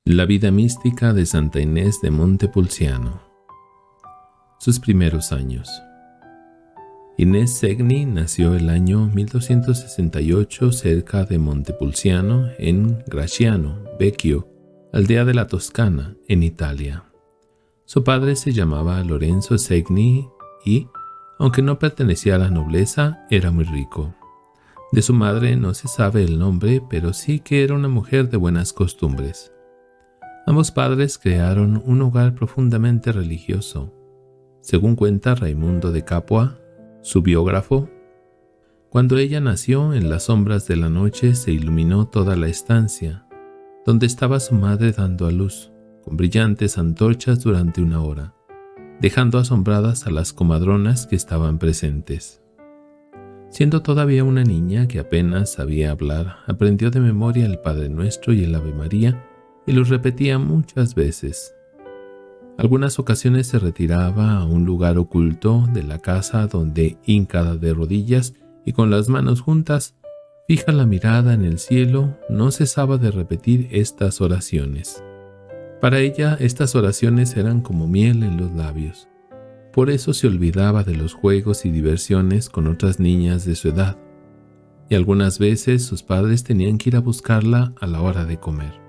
La vida mística de Santa Inés de Montepulciano. Sus primeros años. Inés Segni nació el año 1268 cerca de Montepulciano, en Grasciano Vecchio, aldea de la Toscana, en Italia. Su padre se llamaba Lorenzo Segni y, aunque no pertenecía a la nobleza, era muy rico. De su madre no se sabe el nombre, pero sí que era una mujer de buenas costumbres. Ambos padres crearon un hogar profundamente religioso. Según cuenta Raimundo de Capua, su biógrafo, cuando ella nació, en las sombras de la noche se iluminó toda la estancia, donde estaba su madre dando a luz, con brillantes antorchas durante 1 hora, dejando asombradas a las comadronas que estaban presentes. Siendo todavía una niña que apenas sabía hablar, aprendió de memoria el Padre Nuestro y el Ave María, y los repetía muchas veces. Algunas ocasiones se retiraba a un lugar oculto de la casa donde, hincada de rodillas y con las manos juntas, fija la mirada en el cielo, no cesaba de repetir estas oraciones. Para ella, estas oraciones eran como miel en los labios. Por eso se olvidaba de los juegos y diversiones con otras niñas de su edad, y algunas veces sus padres tenían que ir a buscarla a la hora de comer.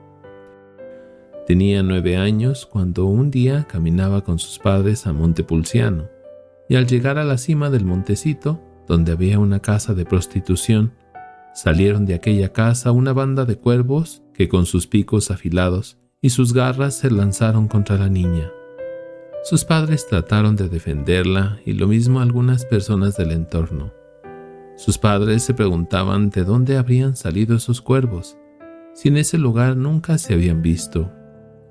Tenía 9 años cuando un día caminaba con sus padres a Montepulciano, y al llegar a la cima del montecito, donde había una casa de prostitución, salieron de aquella casa una banda de cuervos que con sus picos afilados y sus garras se lanzaron contra la niña. Sus padres trataron de defenderla y lo mismo algunas personas del entorno. Sus padres se preguntaban de dónde habrían salido esos cuervos, si en ese lugar nunca se habían visto.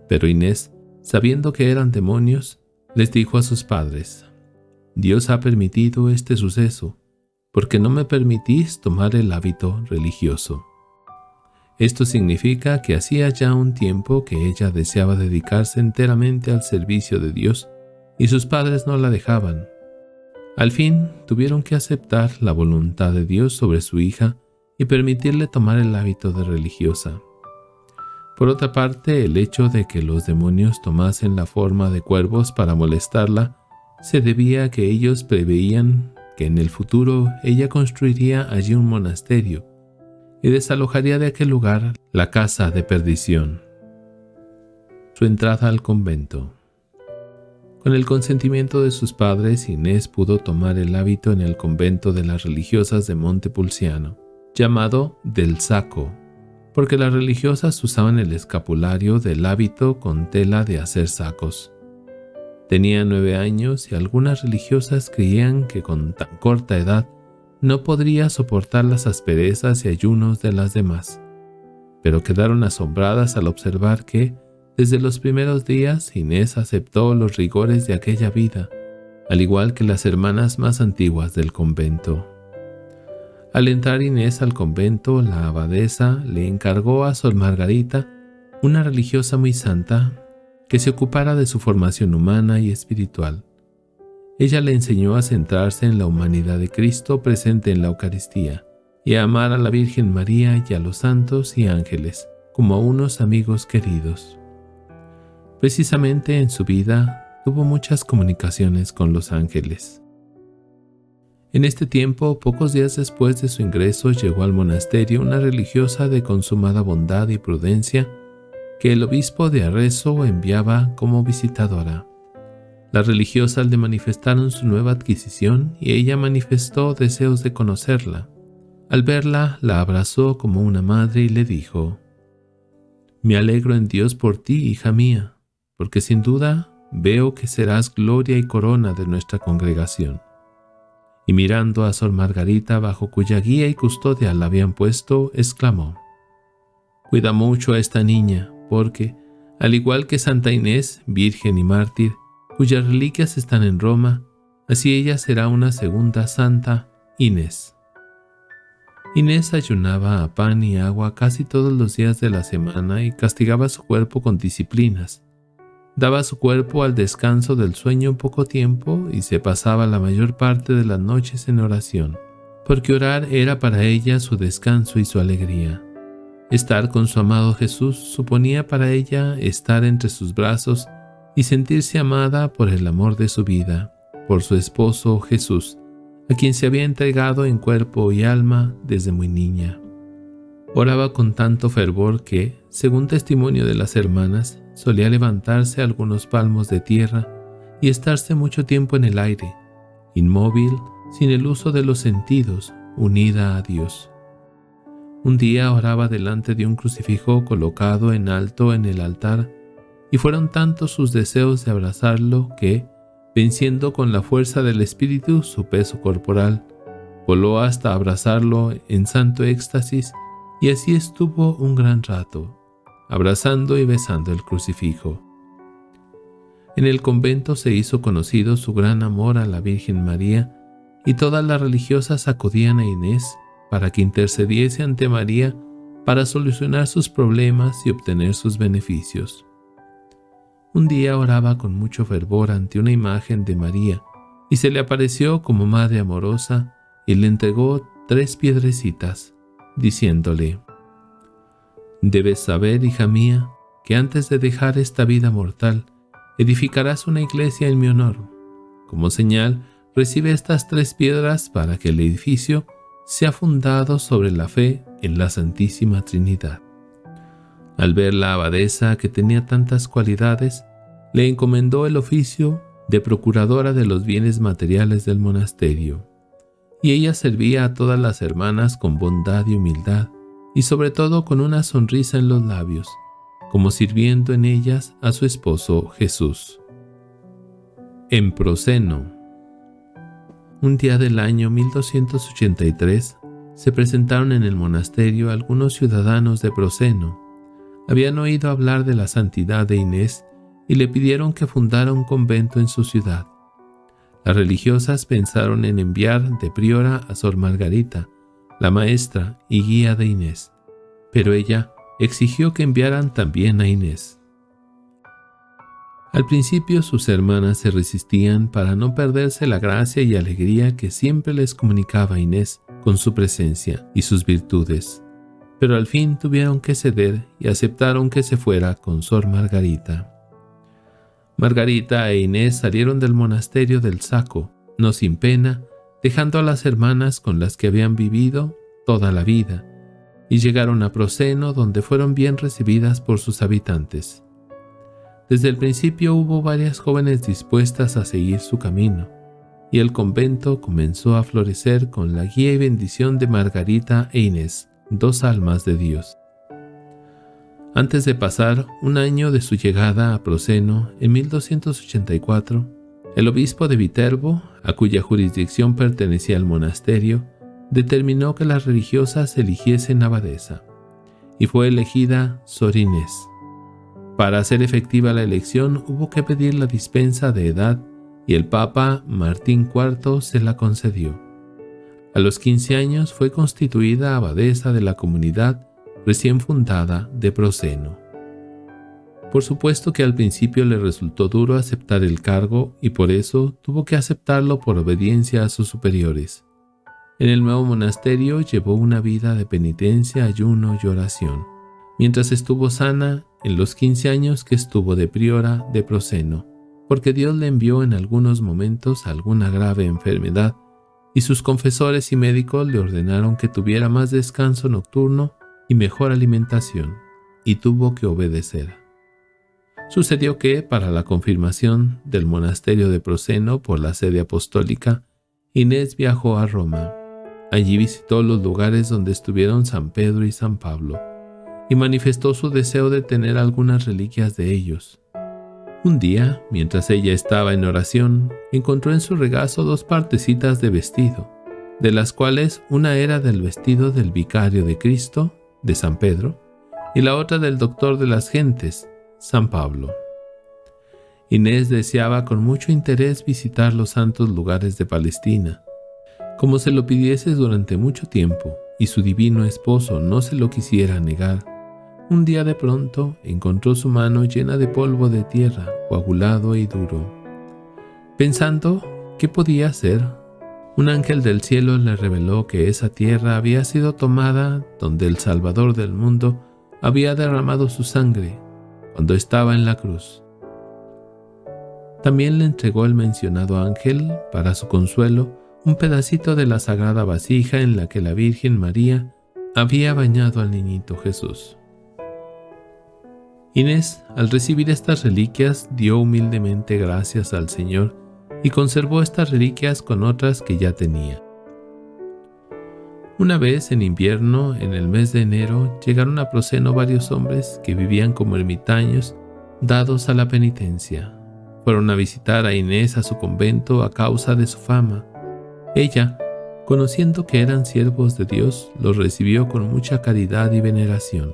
Pero Inés, sabiendo que eran demonios, les dijo a sus padres: «Dios ha permitido este suceso, porque no me permitís tomar el hábito religioso». Esto significa que hacía ya un tiempo que ella deseaba dedicarse enteramente al servicio de Dios, y sus padres no la dejaban. Al fin, tuvieron que aceptar la voluntad de Dios sobre su hija y permitirle tomar el hábito de religiosa. Por otra parte, el hecho de que los demonios tomasen la forma de cuervos para molestarla se debía a que ellos preveían que en el futuro ella construiría allí un monasterio y desalojaría de aquel lugar la casa de perdición. Su entrada al convento. Con el consentimiento de sus padres, Inés pudo tomar el hábito en el convento de las religiosas de Montepulciano, llamado del Saco, porque las religiosas usaban el escapulario del hábito con tela de hacer sacos. Tenía 9 años y algunas religiosas creían que con tan corta edad no podría soportar las asperezas y ayunos de las demás, pero quedaron asombradas al observar que, desde los primeros días, Inés aceptó los rigores de aquella vida, al igual que las hermanas más antiguas del convento. Al entrar Inés al convento, la abadesa le encargó a Sor Margarita, una religiosa muy santa, que se ocupara de su formación humana y espiritual. Ella le enseñó a centrarse en la humanidad de Cristo presente en la Eucaristía y a amar a la Virgen María y a los santos y ángeles como a unos amigos queridos. Precisamente en su vida tuvo muchas comunicaciones con los ángeles. En este tiempo, pocos días después de su ingreso, llegó al monasterio una religiosa de consumada bondad y prudencia que el obispo de Arezzo enviaba como visitadora. Las religiosas le manifestaron su nueva adquisición y ella manifestó deseos de conocerla. Al verla, la abrazó como una madre y le dijo: «Me alegro en Dios por ti, hija mía, porque sin duda veo que serás gloria y corona de nuestra congregación». Y mirando a Sor Margarita, bajo cuya guía y custodia la habían puesto, exclamó: «Cuida mucho a esta niña, porque, al igual que Santa Inés, virgen y mártir, cuyas reliquias están en Roma, así ella será una segunda Santa Inés». Inés ayunaba a pan y agua casi todos los días de la semana y castigaba su cuerpo con disciplinas. Daba a su cuerpo al descanso del sueño poco tiempo y se pasaba la mayor parte de las noches en oración, porque orar era para ella su descanso y su alegría. Estar con su amado Jesús suponía para ella estar entre sus brazos y sentirse amada por el amor de su vida, por su esposo Jesús, a quien se había entregado en cuerpo y alma desde muy niña. Oraba con tanto fervor que, según testimonio de las hermanas, solía levantarse algunos palmos de tierra y estarse mucho tiempo en el aire, inmóvil, sin el uso de los sentidos, unida a Dios. Un día oraba delante de un crucifijo colocado en alto en el altar, y fueron tantos sus deseos de abrazarlo que, venciendo con la fuerza del Espíritu su peso corporal, voló hasta abrazarlo en santo éxtasis, y así estuvo un gran rato, abrazando y besando el crucifijo. En el convento se hizo conocido su gran amor a la Virgen María, y todas las religiosas acudían a Inés para que intercediese ante María para solucionar sus problemas y obtener sus beneficios. Un día oraba con mucho fervor ante una imagen de María y se le apareció como madre amorosa y le entregó 3 piedrecitas, diciéndole: «Debes saber, hija mía, que antes de dejar esta vida mortal, edificarás una iglesia en mi honor. Como señal, recibe estas 3 piedras para que el edificio sea fundado sobre la fe en la Santísima Trinidad». Al ver la abadesa que tenía tantas cualidades, le encomendó el oficio de procuradora de los bienes materiales del monasterio, y ella servía a todas las hermanas con bondad y humildad, y sobre todo con una sonrisa en los labios, como sirviendo en ellas a su esposo Jesús. En Proceno. Un día del año 1283 se presentaron en el monasterio algunos ciudadanos de Proceno. Habían oído hablar de la santidad de Inés y le pidieron que fundara un convento en su ciudad. Las religiosas pensaron en enviar de priora a Sor Margarita, la maestra y guía de Inés, pero ella exigió que enviaran también a Inés. Al principio sus hermanas se resistían para no perderse la gracia y alegría que siempre les comunicaba Inés con su presencia y sus virtudes, pero al fin tuvieron que ceder y aceptaron que se fuera con Sor Margarita. Margarita e Inés salieron del monasterio del Saco, no sin pena, dejando a las hermanas con las que habían vivido toda la vida, y llegaron a Proceno, donde fueron bien recibidas por sus habitantes. Desde el principio hubo varias jóvenes dispuestas a seguir su camino, y el convento comenzó a florecer con la guía y bendición de Margarita e Inés, 2 almas de Dios. Antes de pasar un año de su llegada a Proceno, en 1284, el obispo de Viterbo, a cuya jurisdicción pertenecía el monasterio, determinó que las religiosas eligiesen abadesa, y fue elegida Sor Inés. Para hacer efectiva la elección hubo que pedir la dispensa de edad y el Papa Martín IV se la concedió. A los 15 años fue constituida abadesa de la comunidad recién fundada de Proceno. Por supuesto que al principio le resultó duro aceptar el cargo y por eso tuvo que aceptarlo por obediencia a sus superiores. En el nuevo monasterio llevó una vida de penitencia, ayuno y oración, mientras estuvo sana en los 15 años que estuvo de priora de Proceno, porque Dios le envió en algunos momentos alguna grave enfermedad y sus confesores y médicos le ordenaron que tuviera más descanso nocturno y mejor alimentación, y tuvo que obedecer. Sucedió que, para la confirmación del monasterio de Proceno por la sede apostólica, Inés viajó a Roma. Allí visitó los lugares donde estuvieron San Pedro y San Pablo, y manifestó su deseo de tener algunas reliquias de ellos. Un día, mientras ella estaba en oración, encontró en su regazo 2 partecitas de vestido, de las cuales una era del vestido del vicario de Cristo, de San Pedro, y la otra del doctor de las gentes, San Pablo. Inés deseaba con mucho interés visitar los santos lugares de Palestina, como se lo pidiese durante mucho tiempo, y su divino esposo no se lo quisiera negar. Un día de pronto encontró su mano llena de polvo de tierra, coagulado y duro. Pensando qué podía hacer, un ángel del cielo le reveló que esa tierra había sido tomada donde el Salvador del mundo había derramado su sangre cuando estaba en la cruz. También le entregó el mencionado ángel, para su consuelo, un pedacito de la sagrada vasija en la que la Virgen María había bañado al niñito Jesús. Inés, al recibir estas reliquias, dio humildemente gracias al Señor y conservó estas reliquias con otras que ya tenía. Una vez en invierno, en el mes de enero, llegaron a Proceno varios hombres que vivían como ermitaños dados a la penitencia. Fueron a visitar a Inés a su convento a causa de su fama. Ella, conociendo que eran siervos de Dios, los recibió con mucha caridad y veneración,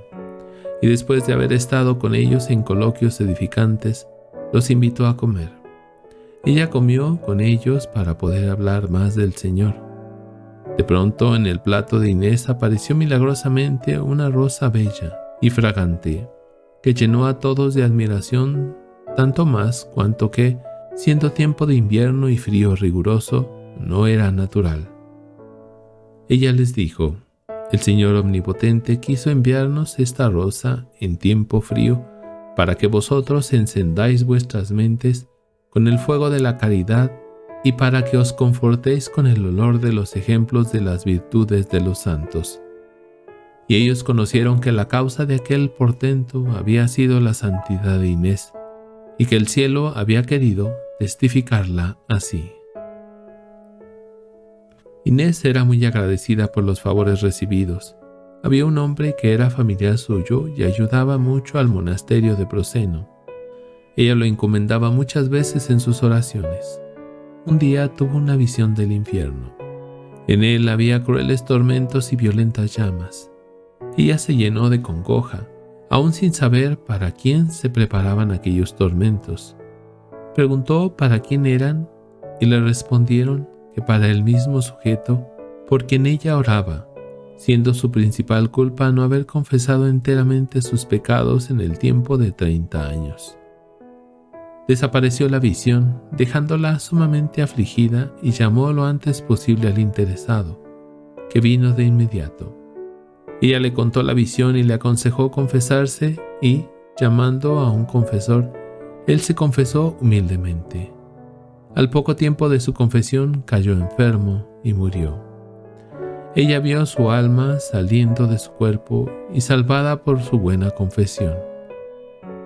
y después de haber estado con ellos en coloquios edificantes, los invitó a comer. Ella comió con ellos para poder hablar más del Señor. De pronto, en el plato de Inés apareció milagrosamente una rosa bella y fragante, que llenó a todos de admiración, tanto más cuanto que, siendo tiempo de invierno y frío riguroso, no era natural. Ella les dijo: el Señor Omnipotente quiso enviarnos esta rosa en tiempo frío para que vosotros encendáis vuestras mentes con el fuego de la caridad y para que os confortéis con el olor de los ejemplos de las virtudes de los santos. Y ellos conocieron que la causa de aquel portento había sido la santidad de Inés, y que el cielo había querido testificarla así. Inés era muy agradecida por los favores recibidos. Había un hombre que era familiar suyo y ayudaba mucho al monasterio de Proceno. Ella lo encomendaba muchas veces en sus oraciones. Un día tuvo una visión del infierno. En él había crueles tormentos y violentas llamas. Ella se llenó de congoja, aún sin saber para quién se preparaban aquellos tormentos. Preguntó para quién eran y le respondieron que para el mismo sujeto por quien ella oraba, siendo su principal culpa no haber confesado enteramente sus pecados en el tiempo de 30 años. Desapareció la visión, dejándola sumamente afligida, y llamó lo antes posible al interesado, que vino de inmediato. Ella le contó la visión y le aconsejó confesarse y, llamando a un confesor, él se confesó humildemente. Al poco tiempo de su confesión cayó enfermo y murió. Ella vio su alma saliendo de su cuerpo y salvada por su buena confesión.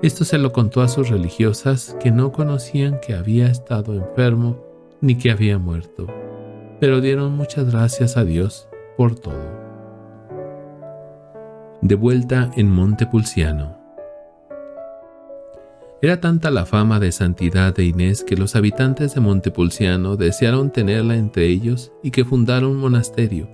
Esto se lo contó a sus religiosas, que no conocían que había estado enfermo ni que había muerto, pero dieron muchas gracias a Dios por todo. De vuelta en Montepulciano. Era tanta la fama de santidad de Inés que los habitantes de Montepulciano desearon tenerla entre ellos y que fundara un monasterio.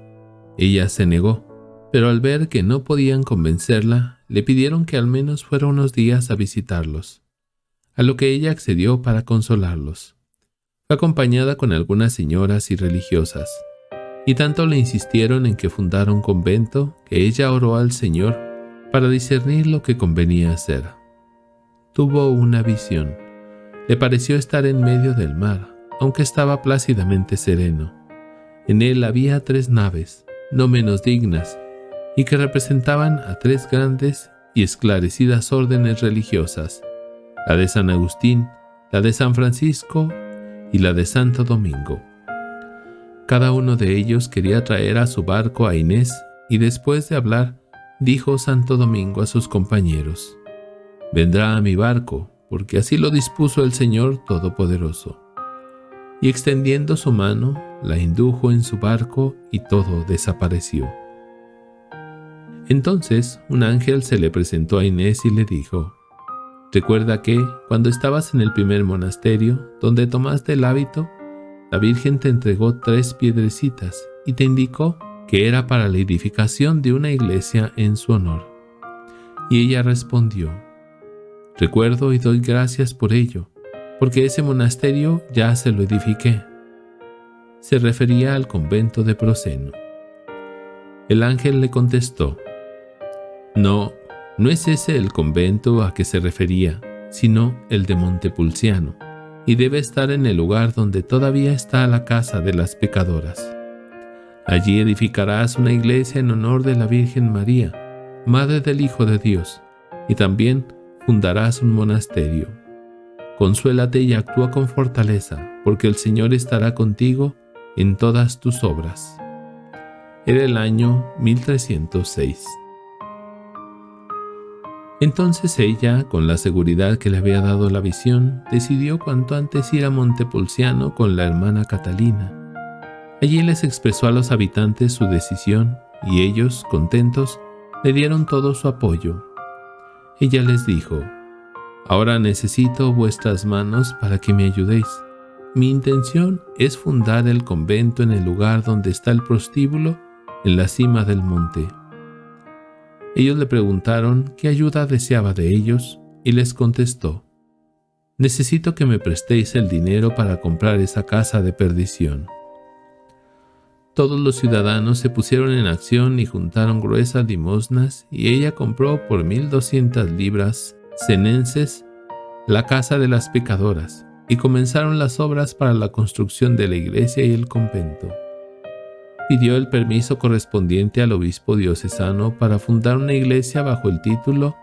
Ella se negó, pero al ver que no podían convencerla, le pidieron que al menos fuera unos días a visitarlos, a lo que ella accedió para consolarlos. Fue acompañada con algunas señoras y religiosas, y tanto le insistieron en que fundara un convento que ella oró al Señor para discernir lo que convenía hacer. Tuvo una visión. Le pareció estar en medio del mar, aunque estaba plácidamente sereno. En él había 3 naves, no menos dignas, y que representaban a 3 grandes y esclarecidas órdenes religiosas: la de San Agustín, la de San Francisco y la de Santo Domingo. Cada uno de ellos quería traer a su barco a Inés, y después de hablar, dijo Santo Domingo a sus compañeros: «Vendrá a mi barco, porque así lo dispuso el Señor Todopoderoso». Y extendiendo su mano, la indujo en su barco y todo desapareció. Entonces un ángel se le presentó a Inés y le dijo: «Recuerda que, cuando estabas en el primer monasterio, donde tomaste el hábito, la Virgen te entregó 3 piedrecitas y te indicó que era para la edificación de una iglesia en su honor». Y ella respondió: «Recuerdo y doy gracias por ello, porque ese monasterio ya se lo edifiqué». Se refería al convento de Proceno. El ángel le contestó: «No, no es ese el convento a que se refería, sino el de Montepulciano, y debe estar en el lugar donde todavía está la casa de las pecadoras. Allí edificarás una iglesia en honor de la Virgen María, Madre del Hijo de Dios, y también fundarás un monasterio. Consuélate y actúa con fortaleza, porque el Señor estará contigo en todas tus obras. Era el año 1306. Entonces ella, con la seguridad que le había dado la visión, decidió cuanto antes ir a Montepulciano con la hermana Catalina. Allí les expresó a los habitantes su decisión y ellos, contentos, le dieron todo su apoyo. Ella les dijo: «Ahora necesito vuestras manos para que me ayudéis. Mi intención es fundar el convento en el lugar donde está el prostíbulo, en la cima del monte». Ellos le preguntaron qué ayuda deseaba de ellos y les contestó: «Necesito que me prestéis el dinero para comprar esa casa de perdición». Todos los ciudadanos se pusieron en acción y juntaron gruesas limosnas, y ella compró por 1,200 libras senenses la casa de las pecadoras, y comenzaron las obras para la construcción de la iglesia y el convento. Pidió el permiso correspondiente al obispo diocesano para fundar una iglesia bajo el título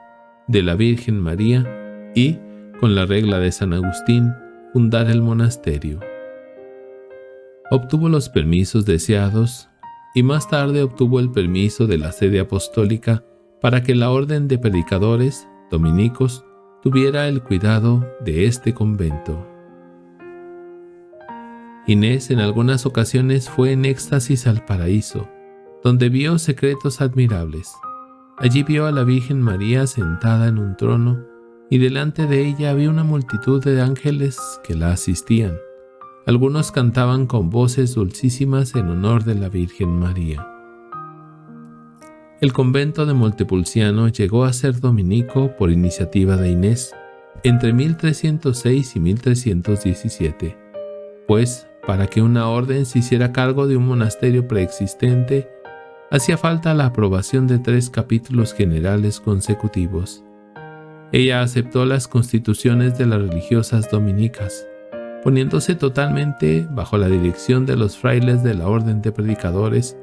de la Virgen María y, con la regla de San Agustín, fundar el monasterio. Obtuvo los permisos deseados y más tarde obtuvo el permiso de la sede apostólica para que la orden de predicadores dominicos tuviera el cuidado de este convento. Inés en algunas ocasiones fue en éxtasis al paraíso, donde vio secretos admirables. Allí vio a la Virgen María sentada en un trono y delante de ella había una multitud de ángeles que la asistían. Algunos cantaban con voces dulcísimas en honor de la Virgen María. El convento de Montepulciano llegó a ser dominico por iniciativa de Inés entre 1306 y 1317, pues para que una orden se hiciera cargo de un monasterio preexistente, hacía falta la aprobación de 3 capítulos generales consecutivos. Ella aceptó las constituciones de las religiosas dominicas, poniéndose totalmente bajo la dirección de los frailes de la orden de predicadores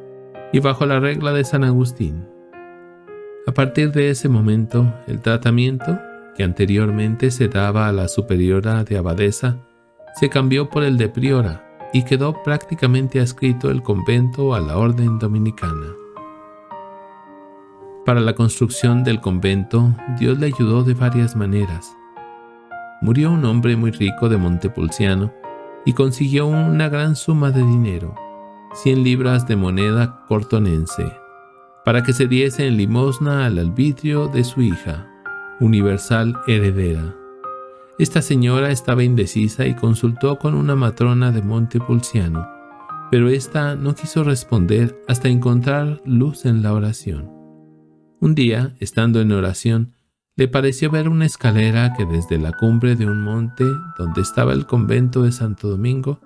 y bajo la regla de San Agustín. A partir de ese momento, el tratamiento que anteriormente se daba a la superiora de abadesa se cambió por el de priora y quedó prácticamente adscrito el convento a la orden dominicana. Para la construcción del convento, Dios le ayudó de varias maneras. Murió un hombre muy rico de Montepulciano y consiguió una gran suma de dinero, 100 libras de moneda cortonense, para que se diese en limosna al albitrio de su hija, universal heredera. Esta señora estaba indecisa y consultó con una matrona de Montepulciano, pero ésta no quiso responder hasta encontrar luz en la oración. Un día, estando en oración, le pareció ver una escalera que desde la cumbre de un monte donde estaba el convento de Santo Domingo,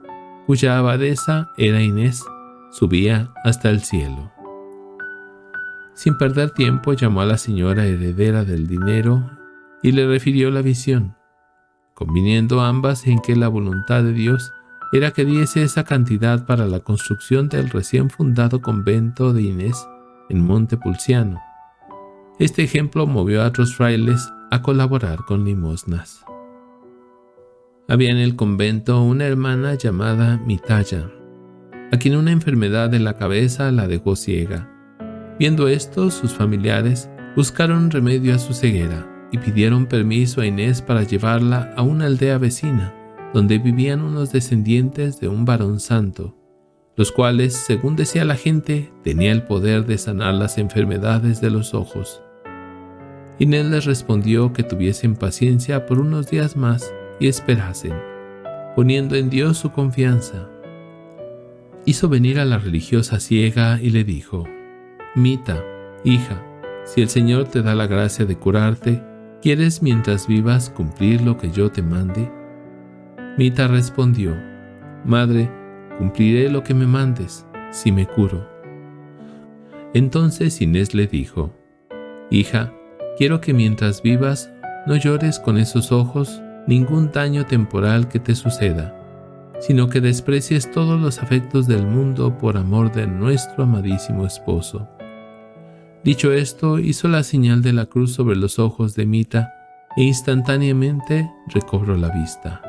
cuya abadesa era Inés, subía hasta el cielo. Sin perder tiempo llamó a la señora heredera del dinero y le refirió la visión, conviniendo ambas en que la voluntad de Dios era que diese esa cantidad para la construcción del recién fundado convento de Inés en Montepulciano. Este ejemplo movió a otros frailes a colaborar con limosnas. Había en el convento una hermana llamada Mitaya, a quien una enfermedad de la cabeza la dejó ciega. Viendo esto, sus familiares buscaron remedio a su ceguera y pidieron permiso a Inés para llevarla a una aldea vecina, donde vivían unos descendientes de un varón santo, los cuales, según decía la gente, tenía el poder de sanar las enfermedades de los ojos. Inés les respondió que tuviesen paciencia por unos días más y esperasen, poniendo en Dios su confianza. Hizo venir a la religiosa ciega y le dijo: «Mita, hija, si el Señor te da la gracia de curarte, ¿quieres mientras vivas cumplir lo que yo te mande?». Mita respondió: «Madre, cumpliré lo que me mandes, si me curo». Entonces Inés le dijo: «Hija, quiero que mientras vivas no llores con esos ojos ningún daño temporal que te suceda, sino que desprecies todos los afectos del mundo por amor de nuestro amadísimo esposo. Dicho esto, hizo la señal de la cruz sobre los ojos de Mita e instantáneamente recobró la vista.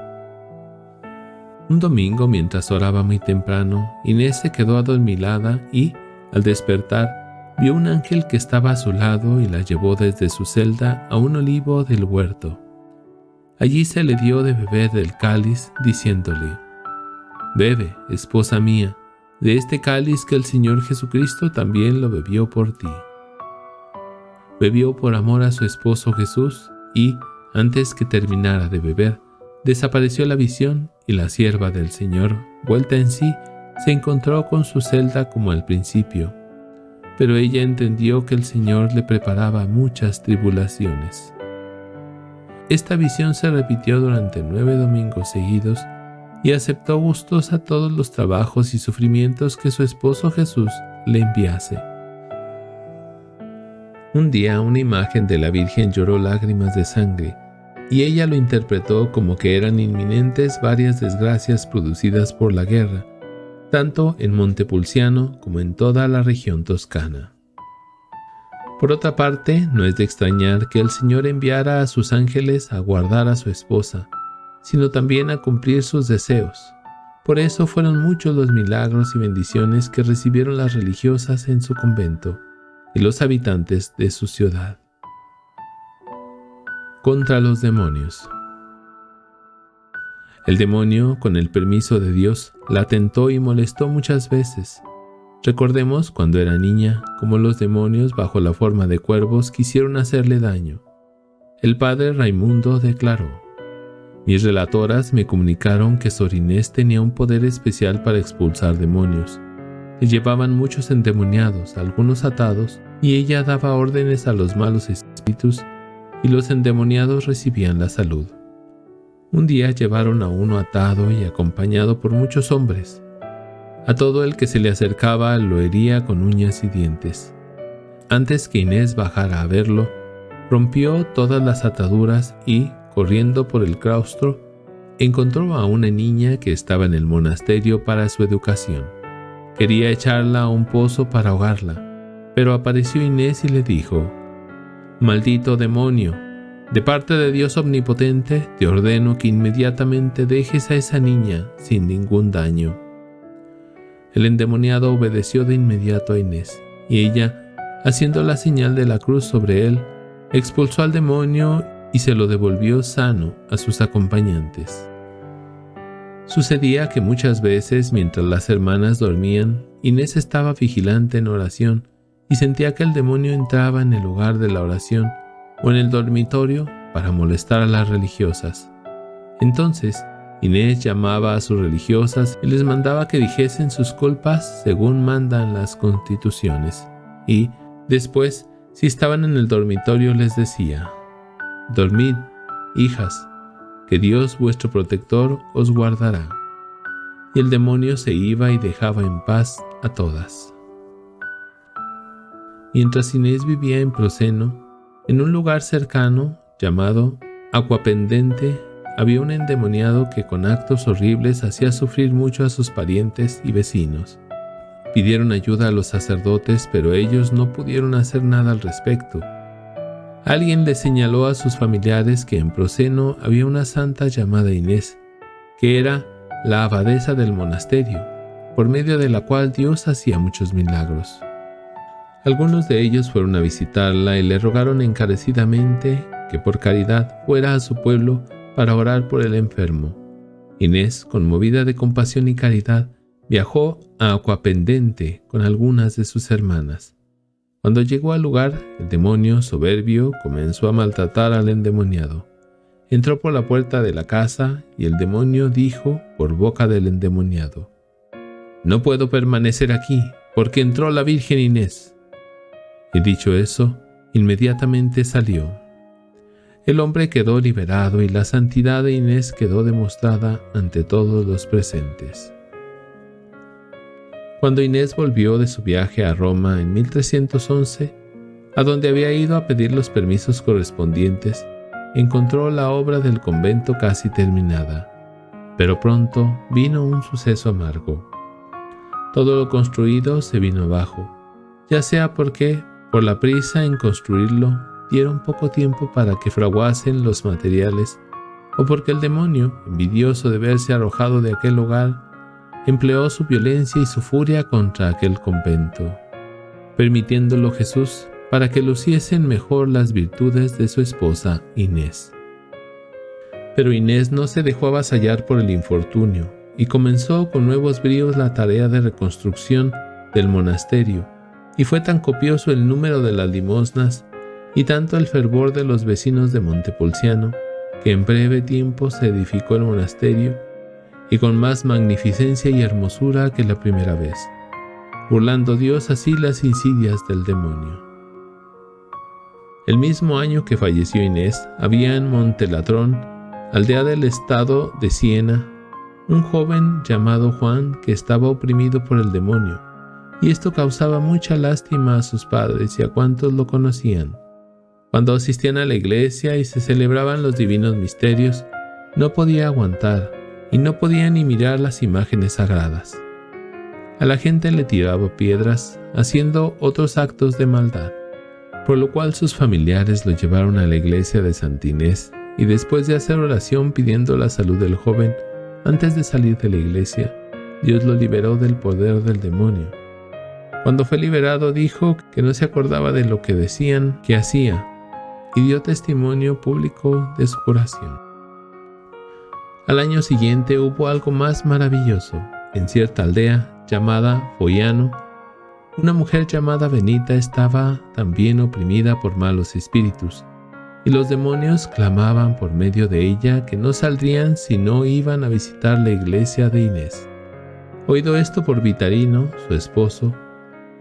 Un domingo, mientras oraba muy temprano, Inés se quedó adormilada y, al despertar, vio un ángel que estaba a su lado y la llevó desde su celda a un olivo del huerto. Allí se le dio de beber del cáliz, diciéndole: «Bebe, esposa mía, de este cáliz que el Señor Jesucristo también lo bebió por ti». Bebió por amor a su esposo Jesús y, antes que terminara de beber, desapareció la visión y la sierva del Señor, vuelta en sí, se encontró con su celda como al principio, pero ella entendió que el Señor le preparaba muchas tribulaciones. Esta visión se repitió durante 9 domingos seguidos y aceptó gustosa todos los trabajos y sufrimientos que su esposo Jesús le enviase. Un día una imagen de la Virgen lloró lágrimas de sangre, y ella lo interpretó como que eran inminentes varias desgracias producidas por la guerra, tanto en Montepulciano como en toda la región toscana. Por otra parte, no es de extrañar que el Señor enviara a sus ángeles a guardar a su esposa, sino también a cumplir sus deseos. Por eso fueron muchos los milagros y bendiciones que recibieron las religiosas en su convento y los habitantes de su ciudad. Contra los demonios. El demonio, con el permiso de Dios, la tentó y molestó muchas veces. Recordemos cuando era niña, cómo los demonios, bajo la forma de cuervos, quisieron hacerle daño. El padre Raimundo declaró: «Mis relatoras me comunicaron que Sor Inés tenía un poder especial para expulsar demonios. Le llevaban muchos endemoniados, algunos atados, y ella daba órdenes a los malos espíritus, y los endemoniados recibían la salud. Un día llevaron a uno atado y acompañado por muchos hombres. A todo el que se le acercaba lo hería con uñas y dientes. Antes que Inés bajara a verlo, rompió todas las ataduras y, corriendo por el claustro, encontró a una niña que estaba en el monasterio para su educación. Quería echarla a un pozo para ahogarla, pero apareció Inés y le dijo: «Maldito demonio, de parte de Dios omnipotente te ordeno que inmediatamente dejes a esa niña sin ningún daño». El endemoniado obedeció de inmediato a Inés, y ella, haciendo la señal de la cruz sobre él, expulsó al demonio y se lo devolvió sano a sus acompañantes. Sucedía que muchas veces, mientras las hermanas dormían, Inés estaba vigilante en oración y sentía que el demonio entraba en el lugar de la oración o en el dormitorio para molestar a las religiosas. Entonces, Inés llamaba a sus religiosas y les mandaba que dijesen sus culpas según mandan las constituciones, y, después, si estaban en el dormitorio, les decía: «Dormid, hijas, que Dios vuestro protector os guardará». Y el demonio se iba y dejaba en paz a todas. Mientras Inés vivía en Proceno, en un lugar cercano llamado Aquapendente, había un endemoniado que con actos horribles hacía sufrir mucho a sus parientes y vecinos. Pidieron ayuda a los sacerdotes, pero ellos no pudieron hacer nada al respecto. Alguien le señaló a sus familiares que en Proceno había una santa llamada Inés, que era la abadesa del monasterio, por medio de la cual Dios hacía muchos milagros. Algunos de ellos fueron a visitarla y le rogaron encarecidamente que por caridad fuera a su pueblo para orar por el enfermo. Inés, conmovida de compasión y caridad, viajó a Aquapendente con algunas de sus hermanas. Cuando llegó al lugar, el demonio, soberbio, comenzó a maltratar al endemoniado. Entró por la puerta de la casa y el demonio dijo por boca del endemoniado: «No puedo permanecer aquí, porque entró la Virgen Inés». Y dicho eso, inmediatamente salió. El hombre quedó liberado y la santidad de Inés quedó demostrada ante todos los presentes. Cuando Inés volvió de su viaje a Roma en 1311, a donde había ido a pedir los permisos correspondientes, encontró la obra del convento casi terminada, pero pronto vino un suceso amargo. Todo lo construido se vino abajo, ya sea porque, por la prisa en construirlo, dieron poco tiempo para que fraguasen los materiales, o porque el demonio, envidioso de verse arrojado de aquel lugar, empleó su violencia y su furia contra aquel convento, permitiéndolo Jesús para que luciesen mejor las virtudes de su esposa Inés. Pero Inés no se dejó avasallar por el infortunio y comenzó con nuevos bríos la tarea de reconstrucción del monasterio, y fue tan copioso el número de las limosnas y tanto el fervor de los vecinos de Montepulciano, que en breve tiempo se edificó el monasterio, y con más magnificencia y hermosura que la primera vez, burlando Dios así las insidias del demonio. El mismo año que falleció Inés, había en Montelatrón, aldea del estado de Siena, un joven llamado Juan que estaba oprimido por el demonio, y esto causaba mucha lástima a sus padres y a cuantos lo conocían. Cuando asistían a la iglesia y se celebraban los divinos misterios, no podía aguantar y no podía ni mirar las imágenes sagradas. A la gente le tiraba piedras, haciendo otros actos de maldad, por lo cual sus familiares lo llevaron a la iglesia de Santa Inés, y después de hacer oración pidiendo la salud del joven, antes de salir de la iglesia, Dios lo liberó del poder del demonio. Cuando fue liberado, dijo que no se acordaba de lo que decían que hacía, y dio testimonio público de su curación. Al año siguiente hubo algo más maravilloso. En cierta aldea llamada Follano, una mujer llamada Benita estaba también oprimida por malos espíritus, y los demonios clamaban por medio de ella que no saldrían si no iban a visitar la iglesia de Inés. Oído esto por Vitarino, su esposo,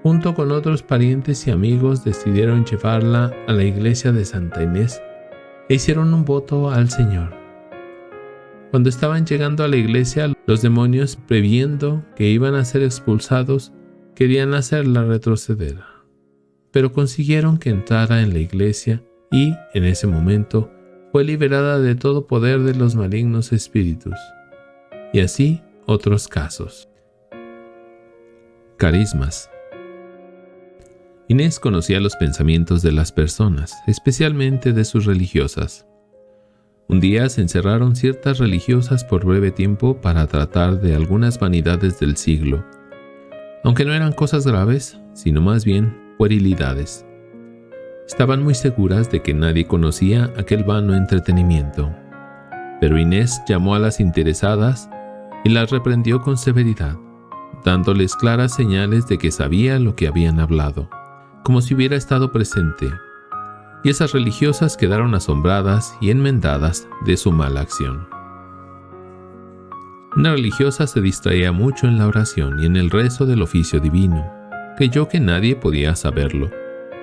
junto con otros parientes y amigos decidieron llevarla a la iglesia de Santa Inés e hicieron un voto al Señor. Cuando estaban llegando a la iglesia, los demonios, previendo que iban a ser expulsados, querían hacerla retroceder, pero consiguieron que entrara en la iglesia y, en ese momento, fue liberada de todo poder de los malignos espíritus. Y así otros casos. Carismas. Inés conocía los pensamientos de las personas, especialmente de sus religiosas. Un día se encerraron ciertas religiosas por breve tiempo para tratar de algunas vanidades del siglo, aunque no eran cosas graves, sino más bien puerilidades. Estaban muy seguras de que nadie conocía aquel vano entretenimiento, pero Inés llamó a las interesadas y las reprendió con severidad, dándoles claras señales de que sabía lo que habían hablado, como si hubiera estado presente, y esas religiosas quedaron asombradas y enmendadas de su mala acción. Una religiosa se distraía mucho en la oración y en el rezo del oficio divino. Creyó que nadie podía saberlo,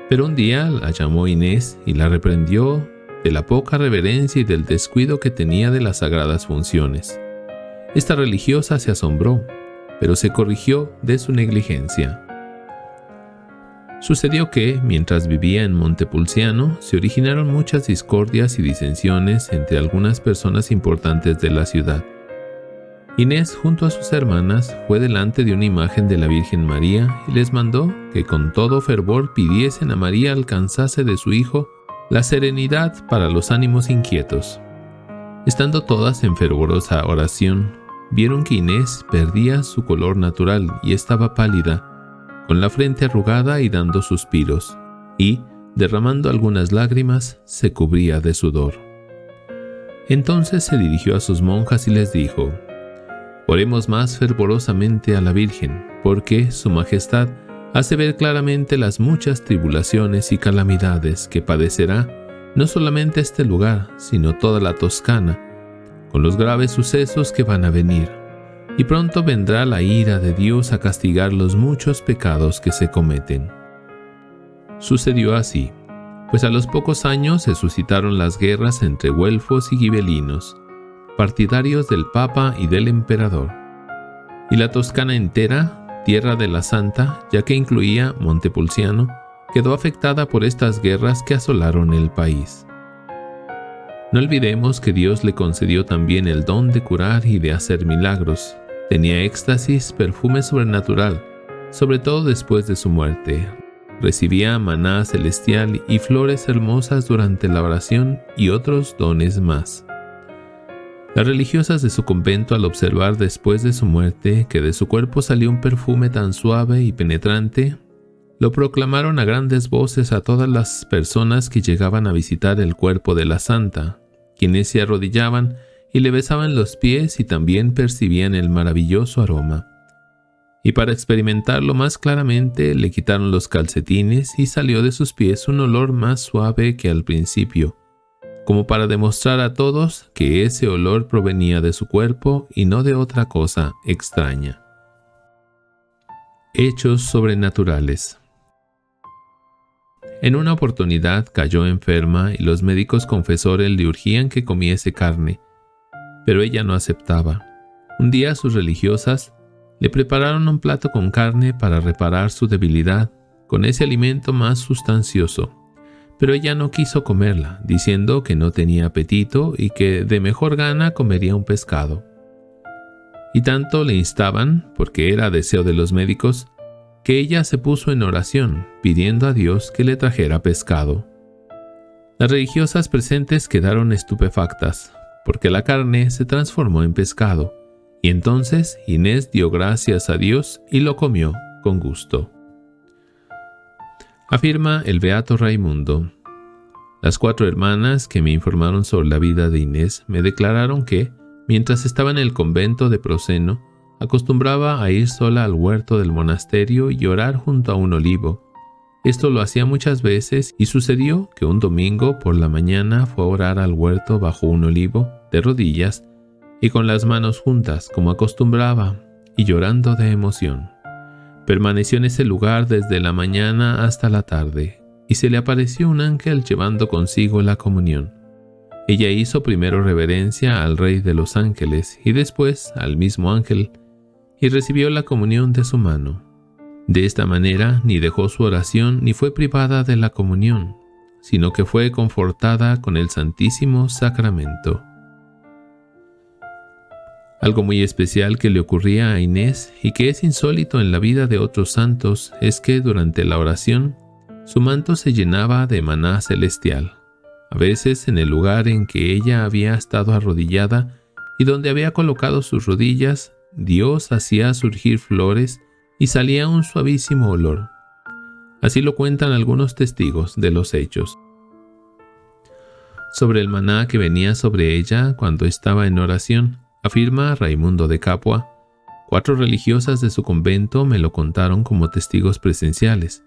pero un día la llamó Inés y la reprendió de la poca reverencia y del descuido que tenía de las sagradas funciones. Esta religiosa se asombró, pero se corrigió de su negligencia. Sucedió que, mientras vivía en Montepulciano, se originaron muchas discordias y disensiones entre algunas personas importantes de la ciudad. Inés, junto a sus hermanas, fue delante de una imagen de la Virgen María y les mandó que con todo fervor pidiesen a María alcanzase de su hijo la serenidad para los ánimos inquietos. Estando todas en fervorosa oración, vieron que Inés perdía su color natural y estaba pálida, con la frente arrugada y dando suspiros, y, derramando algunas lágrimas, se cubría de sudor. Entonces se dirigió a sus monjas y les dijo: «Oremos más fervorosamente a la Virgen, porque Su Majestad hace ver claramente las muchas tribulaciones y calamidades que padecerá no solamente este lugar, sino toda la Toscana, con los graves sucesos que van a venir. Y pronto vendrá la ira de Dios a castigar los muchos pecados que se cometen». Sucedió así, pues a los pocos años se suscitaron las guerras entre güelfos y gibelinos, partidarios del Papa y del Emperador, y la Toscana entera, tierra de la Santa, ya que incluía Montepulciano, quedó afectada por estas guerras que asolaron el país. No olvidemos que Dios le concedió también el don de curar y de hacer milagros. Tenía éxtasis, perfume sobrenatural, sobre todo después de su muerte. Recibía maná celestial y flores hermosas durante la oración y otros dones más. Las religiosas de su convento, al observar después de su muerte que de su cuerpo salió un perfume tan suave y penetrante, lo proclamaron a grandes voces a todas las personas que llegaban a visitar el cuerpo de la santa, quienes se arrodillaban y le besaban los pies y también percibían el maravilloso aroma. Y para experimentarlo más claramente le quitaron los calcetines y salió de sus pies un olor más suave que al principio, como para demostrar a todos que ese olor provenía de su cuerpo y no de otra cosa extraña. Hechos sobrenaturales. En una oportunidad cayó enferma y los médicos confesores le urgían que comiese carne, pero ella no aceptaba. Un día sus religiosas le prepararon un plato con carne para reparar su debilidad, con ese alimento más sustancioso, pero ella no quiso comerla, diciendo que no tenía apetito y que de mejor gana comería un pescado. Y tanto le instaban, porque era deseo de los médicos, que ella se puso en oración, pidiendo a Dios que le trajera pescado. Las religiosas presentes quedaron estupefactas, porque la carne se transformó en pescado, y entonces Inés dio gracias a Dios y lo comió con gusto. Afirma el beato Raimundo: las 4 hermanas que me informaron sobre la vida de Inés me declararon que, mientras estaba en el convento de Proceno, acostumbraba a ir sola al huerto del monasterio y orar junto a un olivo. Esto lo hacía muchas veces y sucedió que un domingo por la mañana fue a orar al huerto bajo un olivo, de rodillas y con las manos juntas como acostumbraba, y llorando de emoción. Permaneció en ese lugar desde la mañana hasta la tarde, y se le apareció un ángel llevando consigo la comunión. Ella hizo primero reverencia al Rey de los ángeles y después al mismo ángel, y recibió la comunión de su mano. De esta manera ni dejó su oración ni fue privada de la comunión, sino que fue confortada con el Santísimo Sacramento. Algo muy especial que le ocurría a Inés y que es insólito en la vida de otros santos es que durante la oración su manto se llenaba de maná celestial. A veces en el lugar en que ella había estado arrodillada y donde había colocado sus rodillas, Dios hacía surgir flores y salía un suavísimo olor. Así lo cuentan algunos testigos de los hechos. Sobre el maná que venía sobre ella cuando estaba en oración, afirma Raimundo de Capua: 4 religiosas de su convento me lo contaron como testigos presenciales.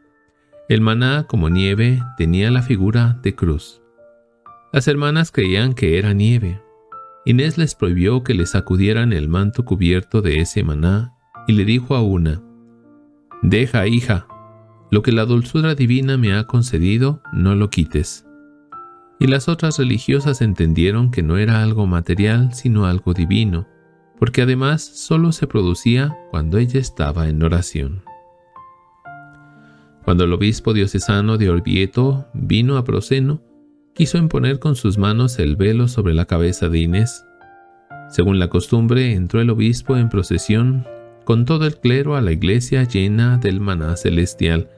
El maná, como nieve, tenía la figura de cruz. Las hermanas creían que era nieve. Inés les prohibió que le sacudieran el manto cubierto de ese maná y le dijo a una: «Deja, hija, lo que la dulzura divina me ha concedido, no lo quites». Y las otras religiosas entendieron que no era algo material, sino algo divino, porque además solo se producía cuando ella estaba en oración. Cuando el obispo diocesano de Orvieto vino a Proceno, quiso imponer con sus manos el velo sobre la cabeza de Inés. Según la costumbre, entró el obispo en procesión con todo el clero a la iglesia llena del maná celestial,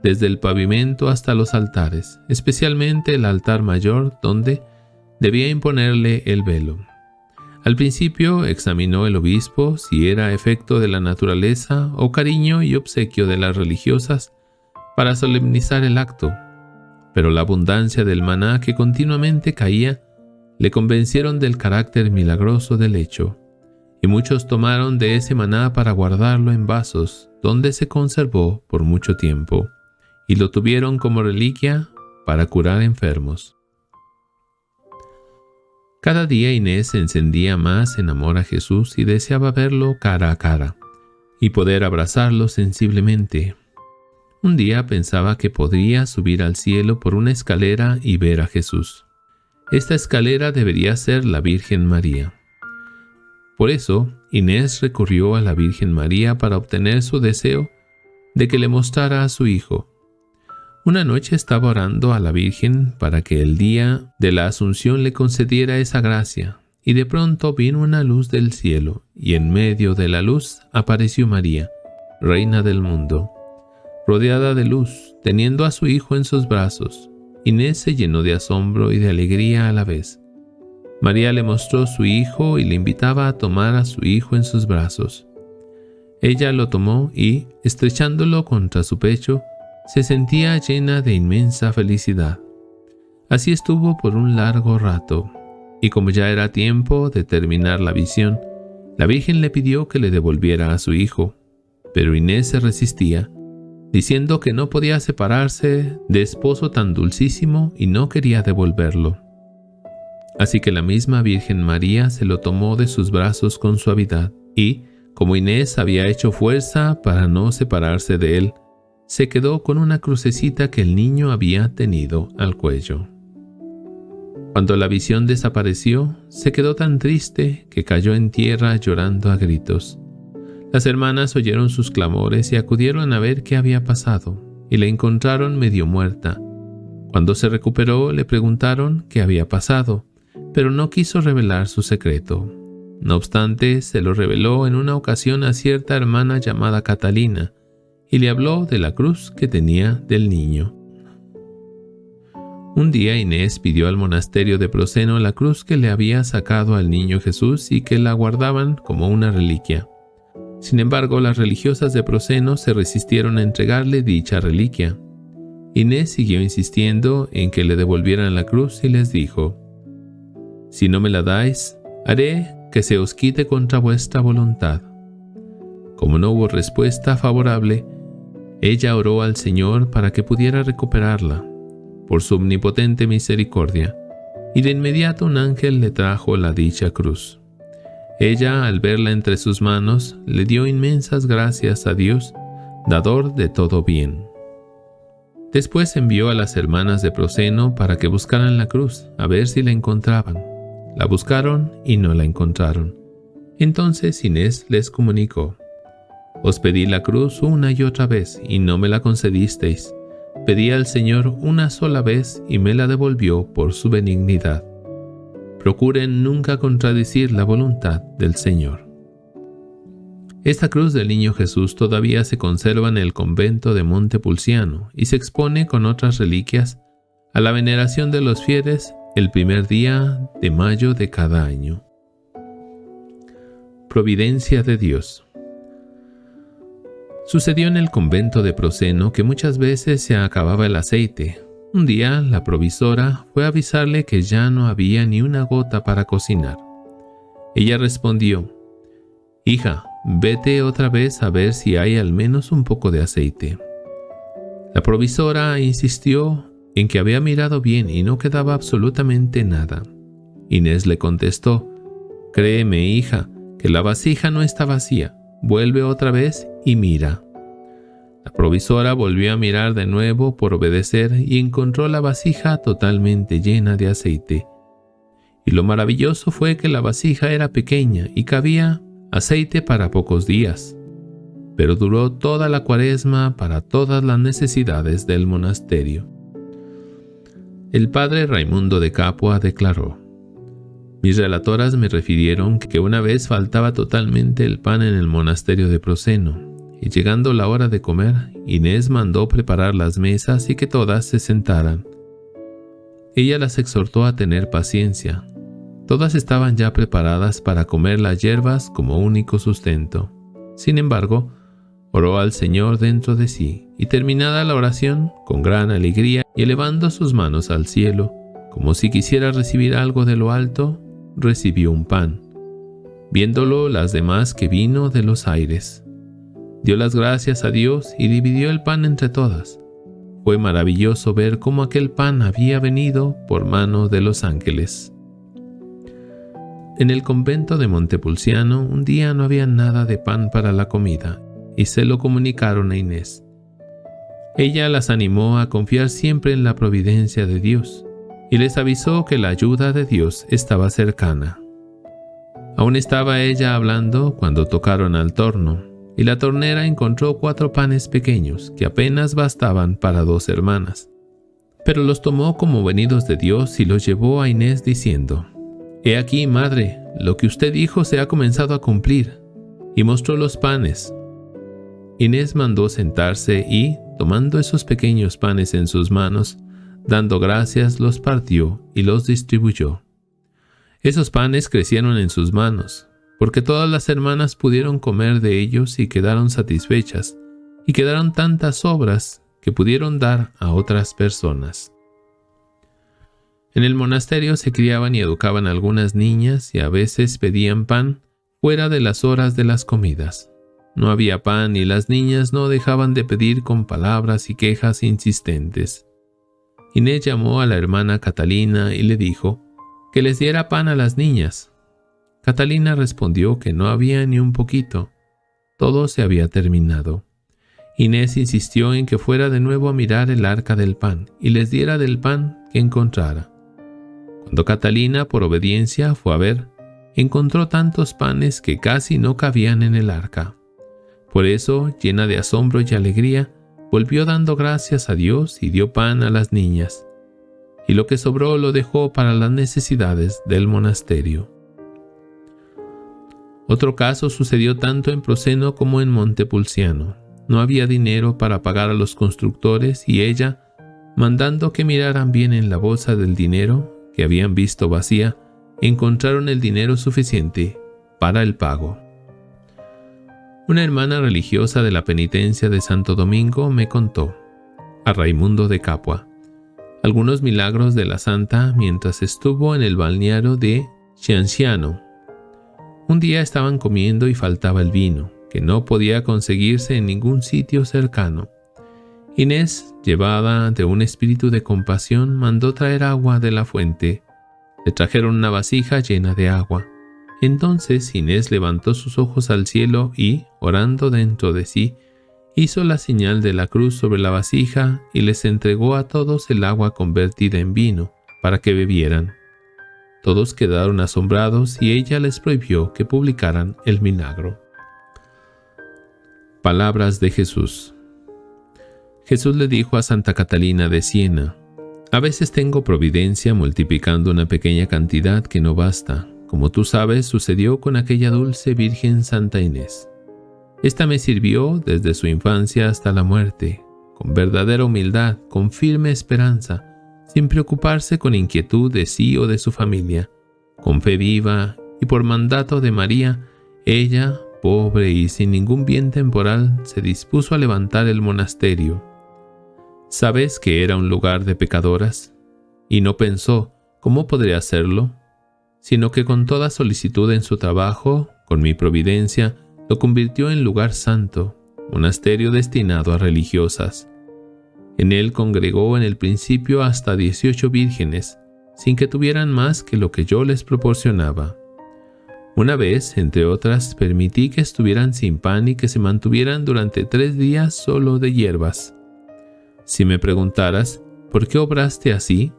desde el pavimento hasta los altares, especialmente el altar mayor donde debía imponerle el velo. Al principio examinó el obispo si era efecto de la naturaleza o cariño y obsequio de las religiosas para solemnizar el acto, pero la abundancia del maná que continuamente caía le convencieron del carácter milagroso del hecho, y muchos tomaron de ese maná para guardarlo en vasos, donde se conservó por mucho tiempo, y lo tuvieron como reliquia para curar enfermos. Cada día Inés se encendía más en amor a Jesús y deseaba verlo cara a cara, y poder abrazarlo sensiblemente. Un día pensaba que podría subir al cielo por una escalera y ver a Jesús. Esta escalera debería ser la Virgen María. Por eso, Inés recurrió a la Virgen María para obtener su deseo de que le mostrara a su hijo. Una noche estaba orando a la Virgen para que el día de la Asunción le concediera esa gracia, y de pronto vino una luz del cielo, y en medio de la luz apareció María, Reina del mundo, rodeada de luz, teniendo a su hijo en sus brazos. Inés se llenó de asombro y de alegría a la vez. María le mostró su hijo y le invitaba a tomar a su hijo en sus brazos. Ella lo tomó y, estrechándolo contra su pecho, se sentía llena de inmensa felicidad. Así estuvo por un largo rato, y como ya era tiempo de terminar la visión, la Virgen le pidió que le devolviera a su hijo, pero Inés se resistía, diciendo que no podía separarse de esposo tan dulcísimo y no quería devolverlo. Así que la misma Virgen María se lo tomó de sus brazos con suavidad y, como Inés había hecho fuerza para no separarse de él, se quedó con una crucecita que el niño había tenido al cuello. Cuando la visión desapareció, se quedó tan triste que cayó en tierra llorando a gritos. Las hermanas oyeron sus clamores y acudieron a ver qué había pasado, y la encontraron medio muerta. Cuando se recuperó, le preguntaron qué había pasado, pero no quiso revelar su secreto. No obstante, se lo reveló en una ocasión a cierta hermana llamada Catalina, y le habló de la cruz que tenía del niño. Un día Inés pidió al monasterio de Proceno la cruz que le había sacado al niño Jesús y que la guardaban como una reliquia. Sin embargo, las religiosas de Proceno se resistieron a entregarle dicha reliquia. Inés siguió insistiendo en que le devolvieran la cruz y les dijo: «Si no me la dais, haré que se os quite contra vuestra voluntad». Como no hubo respuesta favorable, ella oró al Señor para que pudiera recuperarla, por su omnipotente misericordia, y de inmediato un ángel le trajo la dicha cruz. Ella, al verla entre sus manos, le dio inmensas gracias a Dios, dador de todo bien. Después envió a las hermanas de Proceno para que buscaran la cruz, a ver si la encontraban. La buscaron y no la encontraron. Entonces Inés les comunicó: «Os pedí la cruz una y otra vez y no me la concedisteis. Pedí al Señor una sola vez y me la devolvió por su benignidad. Procuren nunca contradecir la voluntad del Señor». Esta cruz del niño Jesús todavía se conserva en el convento de Montepulciano y se expone con otras reliquias a la veneración de los fieles el primer día de mayo de cada año. Providencia de Dios. Sucedió en el convento de Proceno que muchas veces se acababa el aceite. Un día la provisora fue a avisarle que ya no había ni una gota para cocinar. Ella respondió: «Hija, vete otra vez a ver si hay al menos un poco de aceite». La provisora insistió en que había mirado bien y no quedaba absolutamente nada. Inés le contestó: «Créeme, hija, que la vasija no está vacía. Vuelve otra vez y mira». La provisora volvió a mirar de nuevo por obedecer y encontró la vasija totalmente llena de aceite. Y lo maravilloso fue que la vasija era pequeña y cabía aceite para pocos días, pero duró toda la Cuaresma para todas las necesidades del monasterio. El padre Raimundo de Capua declaró: «Mis relatoras me refirieron que una vez faltaba totalmente el pan en el monasterio de Proceno, y llegando la hora de comer, Inés mandó preparar las mesas y que todas se sentaran. Ella las exhortó a tener paciencia. Todas estaban ya preparadas para comer las hierbas como único sustento. Sin embargo, oró al Señor dentro de sí, y terminada la oración, con gran alegría y elevando sus manos al cielo, como si quisiera recibir algo de lo alto, recibió un pan. Viéndolo las demás que vino de los aires, dio las gracias a Dios y dividió el pan entre todas. Fue maravilloso ver cómo aquel pan había venido por mano de los ángeles». En el convento de Montepulciano un día no había nada de pan para la comida y se lo comunicaron a Inés. Ella las animó a confiar siempre en la providencia de Dios y les avisó que la ayuda de Dios estaba cercana. Aún estaba ella hablando cuando tocaron al torno. y la tornera encontró 4 panes pequeños que apenas bastaban para 2 hermanas. Pero los tomó como venidos de Dios y los llevó a Inés diciendo: «He aquí, madre, lo que usted dijo se ha comenzado a cumplir», y mostró los panes. Inés mandó sentarse y, tomando esos pequeños panes en sus manos, dando gracias, los partió y los distribuyó. Esos panes crecieron en sus manos, porque todas las hermanas pudieron comer de ellos y quedaron satisfechas, y quedaron tantas sobras que pudieron dar a otras personas. En el monasterio se criaban y educaban algunas niñas y a veces pedían pan fuera de las horas de las comidas. No había pan y las niñas no dejaban de pedir con palabras y quejas insistentes. Inés llamó a la hermana Catalina y le dijo que les diera pan a las niñas. Catalina respondió que no había ni un poquito. Todo se había terminado. Inés insistió en que fuera de nuevo a mirar el arca del pan y les diera del pan que encontrara. Cuando Catalina, por obediencia, fue a ver, encontró tantos panes que casi no cabían en el arca. Por eso, llena de asombro y alegría, volvió dando gracias a Dios y dio pan a las niñas, y lo que sobró lo dejó para las necesidades del monasterio. Otro caso sucedió tanto en Proceno como en Montepulciano. No había dinero para pagar a los constructores y ella, mandando que miraran bien en la bolsa del dinero, que habían visto vacía, encontraron el dinero suficiente para el pago. Una hermana religiosa de la penitencia de Santo Domingo me contó, a Raimundo de Capua, algunos milagros de la santa mientras estuvo en el balneario de Cianciano. Un día estaban comiendo y faltaba el vino, que no podía conseguirse en ningún sitio cercano. Inés, llevada de un espíritu de compasión, mandó traer agua de la fuente. Le trajeron una vasija llena de agua. Entonces Inés levantó sus ojos al cielo y, orando dentro de sí, hizo la señal de la cruz sobre la vasija y les entregó a todos el agua convertida en vino, para que bebieran. Todos quedaron asombrados y ella les prohibió que publicaran el milagro. Palabras de Jesús. Jesús le dijo a Santa Catalina de Siena: «A veces tengo providencia multiplicando una pequeña cantidad que no basta. Como tú sabes, sucedió con aquella dulce Virgen Santa Inés. Esta me sirvió desde su infancia hasta la muerte, con verdadera humildad, con firme esperanza, sin preocuparse con inquietud de sí o de su familia, con fe viva y por mandato de María, ella, pobre y sin ningún bien temporal, se dispuso a levantar el monasterio. ¿Sabes que era un lugar de pecadoras? Y no pensó, ¿cómo podría hacerlo?, sino que con toda solicitud en su trabajo, con mi providencia, lo convirtió en lugar santo, monasterio destinado a religiosas. En él congregó en el principio hasta 18 vírgenes, sin que tuvieran más que lo que yo les proporcionaba. Una vez, entre otras, permití que estuvieran sin pan y que se mantuvieran durante 3 días solo de hierbas. Si me preguntaras, ¿por qué obraste así?,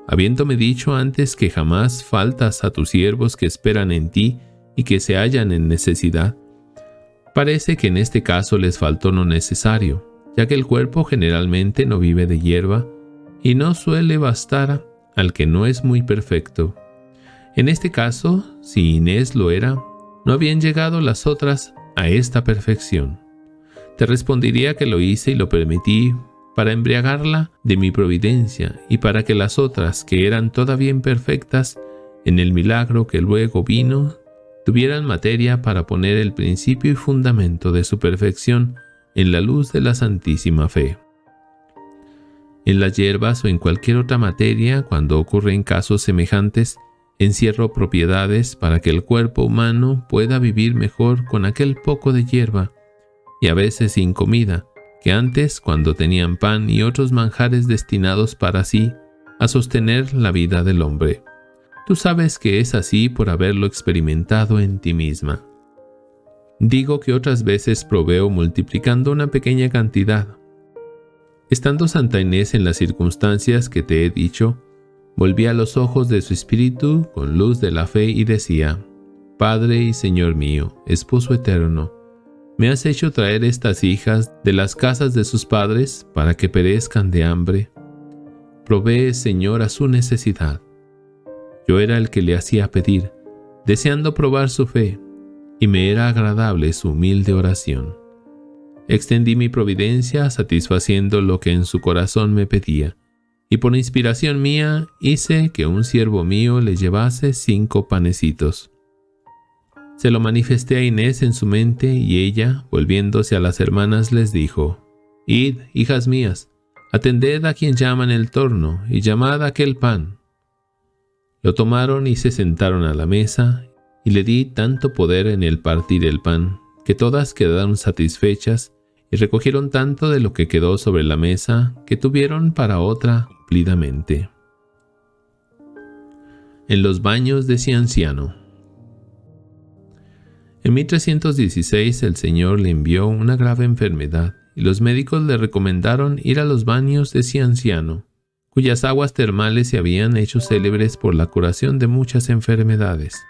habiéndome dicho antes que jamás faltas a tus siervos que esperan en ti y que se hallan en necesidad, parece que en este caso les faltó lo necesario, ya que el cuerpo generalmente no vive de hierba y no suele bastar al que no es muy perfecto. En este caso, si Inés lo era, no habían llegado las otras a esta perfección. Te respondería que lo hice y lo permití para embriagarla de mi providencia y para que las otras, que eran todavía imperfectas, en el milagro que luego vino, tuvieran materia para poner el principio y fundamento de su perfección en la luz de la santísima fe. En las hierbas o en cualquier otra materia, cuando ocurren casos semejantes, encierro propiedades para que el cuerpo humano pueda vivir mejor con aquel poco de hierba, y a veces sin comida, que antes, cuando tenían pan y otros manjares destinados para sí, a sostener la vida del hombre. Tú sabes que es así por haberlo experimentado en ti misma. Digo que otras veces proveo multiplicando una pequeña cantidad. Estando Santa Inés en las circunstancias que te he dicho, volvía los ojos de su espíritu con luz de la fe y decía: Padre y Señor mío, Esposo eterno, Me has hecho traer estas hijas de las casas de sus padres para que perezcan de hambre. Provee, Señor, a su necesidad. Yo era el que le hacía pedir, deseando probar su fe, y me era agradable su humilde oración. Extendí mi providencia satisfaciendo lo que en su corazón me pedía, y por inspiración mía hice que un siervo mío le llevase 5 panecitos. Se lo manifesté a Inés en su mente y ella, volviéndose a las hermanas, les dijo: «Id, hijas mías, atended a quien llaman el torno y llamad aquel pan». Lo tomaron y se sentaron a la mesa, y le di tanto poder en el partir el pan, que todas quedaron satisfechas y recogieron tanto de lo que quedó sobre la mesa que tuvieron para otra cumplidamente. En los baños de Cianciano. En 1316 el Señor le envió una grave enfermedad y los médicos le recomendaron ir a los baños de Cianciano, cuyas aguas termales se habían hecho célebres por la curación de muchas enfermedades,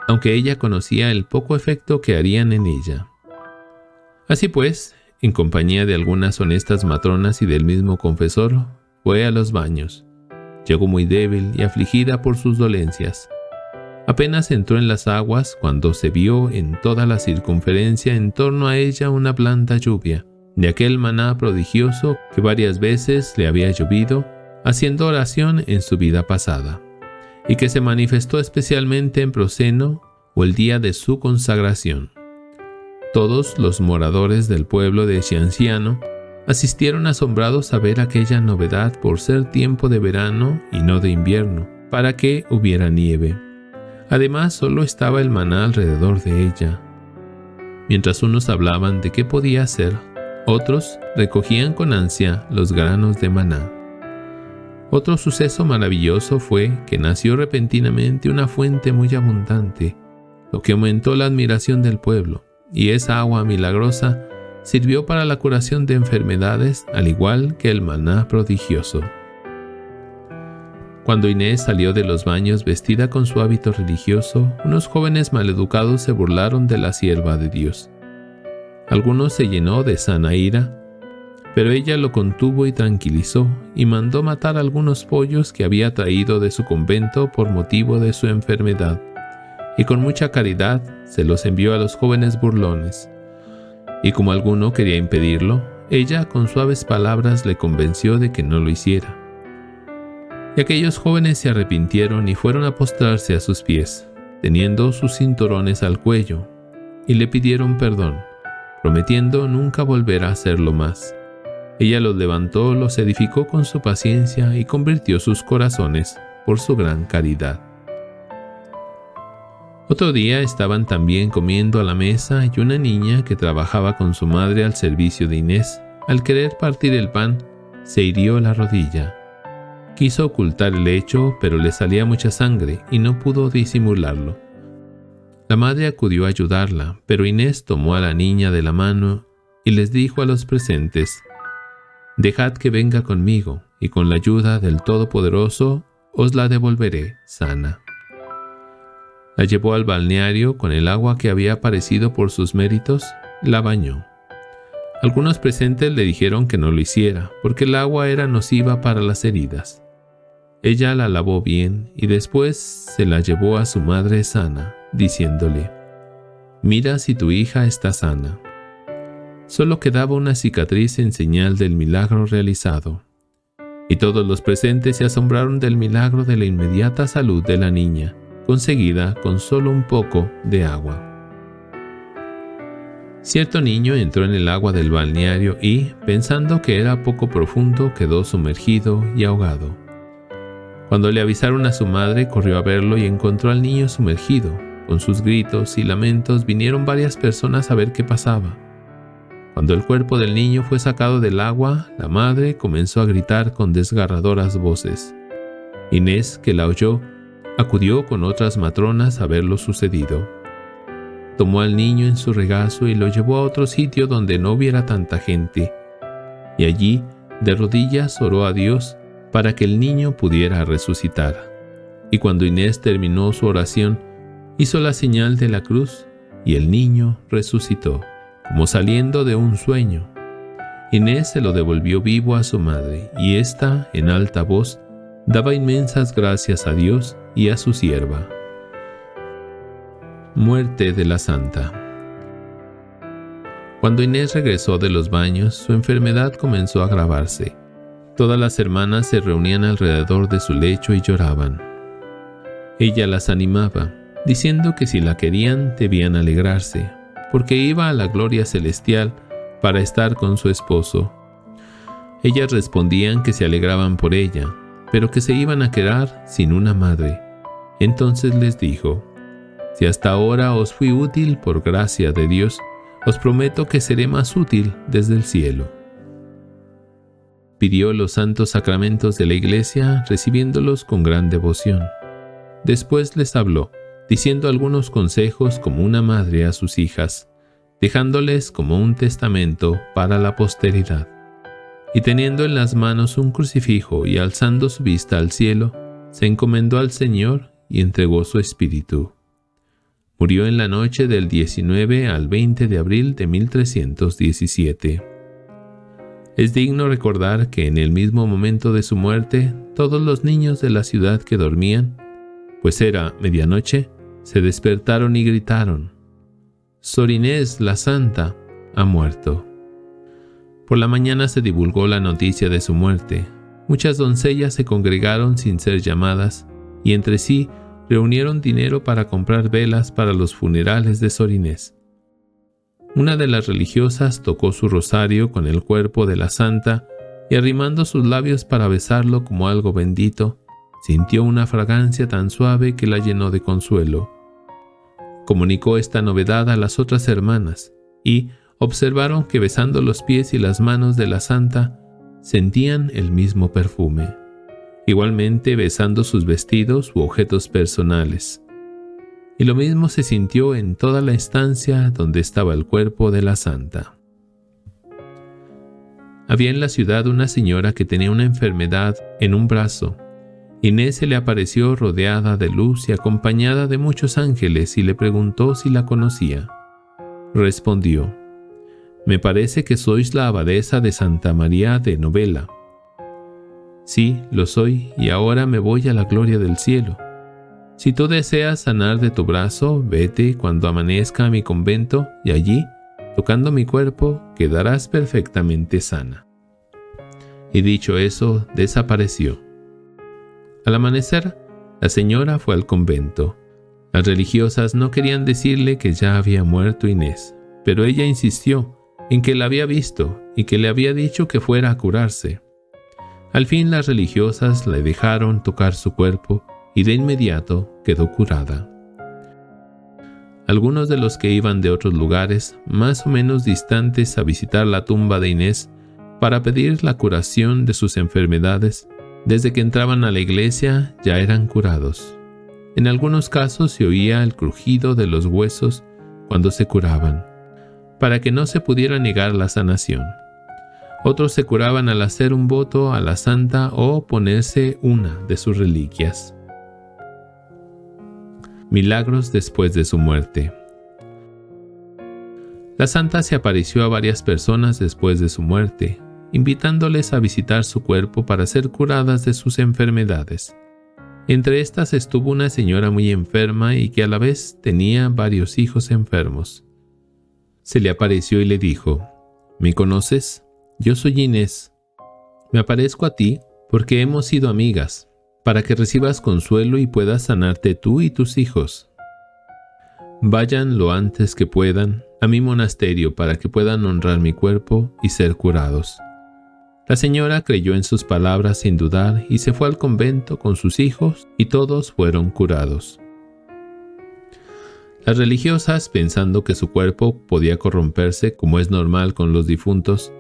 aunque ella conocía el poco efecto que harían en ella. Así pues, en compañía de algunas honestas matronas y del mismo confesor, fue a los baños. Llegó muy débil y afligida por sus dolencias. Apenas entró en las aguas cuando se vio en toda la circunferencia en torno a ella una blanda lluvia, de aquel maná prodigioso que varias veces le había llovido, haciendo oración en su vida pasada, y que se manifestó especialmente en Proceno o el día de su consagración. Todos los moradores del pueblo de Cianciano asistieron asombrados a ver aquella novedad por ser tiempo de verano y no de invierno, para que hubiera nieve. Además, solo estaba el maná alrededor de ella. Mientras unos hablaban de qué podía hacer, otros recogían con ansia los granos de maná. Otro suceso maravilloso fue que nació repentinamente una fuente muy abundante, lo que aumentó la admiración del pueblo, y esa agua milagrosa sirvió para la curación de enfermedades al igual que el maná prodigioso. Cuando Inés salió de los baños vestida con su hábito religioso, unos jóvenes maleducados se burlaron de la sierva de Dios. Algunos se llenó de sana ira, pero ella lo contuvo y tranquilizó, y mandó matar algunos pollos que había traído de su convento por motivo de su enfermedad, y con mucha caridad se los envió a los jóvenes burlones. Y como alguno quería impedirlo, ella con suaves palabras le convenció de que no lo hiciera. Y aquellos jóvenes se arrepintieron y fueron a postrarse a sus pies, teniendo sus cinturones al cuello, y le pidieron perdón, prometiendo nunca volver a hacerlo más. Ella los levantó, los edificó con su paciencia y convirtió sus corazones por su gran caridad. Otro día estaban también comiendo a la mesa y una niña que trabajaba con su madre al servicio de Inés, al querer partir el pan, se hirió la rodilla. Quiso ocultar el hecho, pero le salía mucha sangre y no pudo disimularlo. La madre acudió a ayudarla, pero Inés tomó a la niña de la mano y les dijo a los presentes: «Dejad que venga conmigo, y con la ayuda del Todopoderoso os la devolveré sana». La llevó al balneario con el agua que había aparecido por sus méritos, la bañó. Algunos presentes le dijeron que no lo hiciera, porque el agua era nociva para las heridas. Ella la lavó bien y después se la llevó a su madre sana, diciéndole: «Mira si tu hija está sana». Solo quedaba una cicatriz en señal del milagro realizado. Y todos los presentes se asombraron del milagro de la inmediata salud de la niña, conseguida con solo un poco de agua. Cierto niño entró en el agua del balneario y, pensando que era poco profundo, quedó sumergido y ahogado. Cuando le avisaron a su madre, corrió a verlo y encontró al niño sumergido. Con sus gritos y lamentos vinieron varias personas a ver qué pasaba. Cuando el cuerpo del niño fue sacado del agua, la madre comenzó a gritar con desgarradoras voces. Inés, que la oyó, acudió con otras matronas a ver lo sucedido. Tomó al niño en su regazo y lo llevó a otro sitio donde no hubiera tanta gente, y allí, de rodillas, oró a Dios para que el niño pudiera resucitar. Y cuando Inés terminó su oración, hizo la señal de la cruz y el niño resucitó, como saliendo de un sueño. Inés se lo devolvió vivo a su madre, y ésta, en alta voz, daba inmensas gracias a Dios y a su sierva. Muerte de la santa. Cuando Inés regresó de los baños, su enfermedad comenzó a agravarse. Todas las hermanas se reunían alrededor de su lecho y lloraban. Ella las animaba, diciendo que si la querían debían alegrarse, porque iba a la gloria celestial para estar con su esposo. Ellas respondían que se alegraban por ella, pero que se iban a quedar sin una madre. Entonces les dijo: si hasta ahora os fui útil por gracia de Dios, os prometo que seré más útil desde el cielo. Pidió los santos sacramentos de la Iglesia, recibiéndolos con gran devoción. Después les habló, diciendo algunos consejos como una madre a sus hijas, dejándoles como un testamento para la posteridad. Y teniendo en las manos un crucifijo y alzando su vista al cielo, se encomendó al Señor y entregó su espíritu. Murió en la noche del 19 al 20 de abril de 1317. Es digno recordar que en el mismo momento de su muerte, todos los niños de la ciudad que dormían, pues era medianoche, se despertaron y gritaron: «Sor Inés, la Santa, ha muerto». Por la mañana se divulgó la noticia de su muerte. Muchas doncellas se congregaron sin ser llamadas y entre sí reunieron dinero para comprar velas para los funerales de Sor Inés. Una de las religiosas tocó su rosario con el cuerpo de la santa y arrimando sus labios para besarlo como algo bendito, sintió una fragancia tan suave que la llenó de consuelo. Comunicó esta novedad a las otras hermanas y observaron que besando los pies y las manos de la santa sentían el mismo perfume. Igualmente besando sus vestidos u objetos personales. Y lo mismo se sintió en toda la estancia donde estaba el cuerpo de la santa. Había en la ciudad una señora que tenía una enfermedad en un brazo. Inés se le apareció rodeada de luz y acompañada de muchos ángeles y le preguntó si la conocía. Respondió: «Me parece que sois la abadesa de Santa María de Novella». «Sí, lo soy, y ahora me voy a la gloria del cielo. Si tú deseas sanar de tu brazo, vete cuando amanezca a mi convento, y allí, tocando mi cuerpo, quedarás perfectamente sana». Y dicho eso, desapareció. Al amanecer, la señora fue al convento. Las religiosas no querían decirle que ya había muerto Inés, pero ella insistió en que la había visto y que le había dicho que fuera a curarse. Al fin las religiosas le dejaron tocar su cuerpo y de inmediato quedó curada. Algunos de los que iban de otros lugares, más o menos distantes, a visitar la tumba de Inés para pedir la curación de sus enfermedades, desde que entraban a la iglesia ya eran curados. En algunos casos se oía el crujido de los huesos cuando se curaban, para que no se pudiera negar la sanación. Otros se curaban al hacer un voto a la santa o ponerse una de sus reliquias. Milagros después de su muerte. La santa se apareció a varias personas después de su muerte, invitándoles a visitar su cuerpo para ser curadas de sus enfermedades. Entre estas estuvo una señora muy enferma y que a la vez tenía varios hijos enfermos. Se le apareció y le dijo: «¿Me conoces? Yo soy Inés. Me aparezco a ti porque hemos sido amigas, para que recibas consuelo y puedas sanarte tú y tus hijos. Vayan lo antes que puedan a mi monasterio para que puedan honrar mi cuerpo y ser curados». La señora creyó en sus palabras sin dudar y se fue al convento con sus hijos y todos fueron curados. Las religiosas, pensando que su cuerpo podía corromperse como es normal con los difuntos,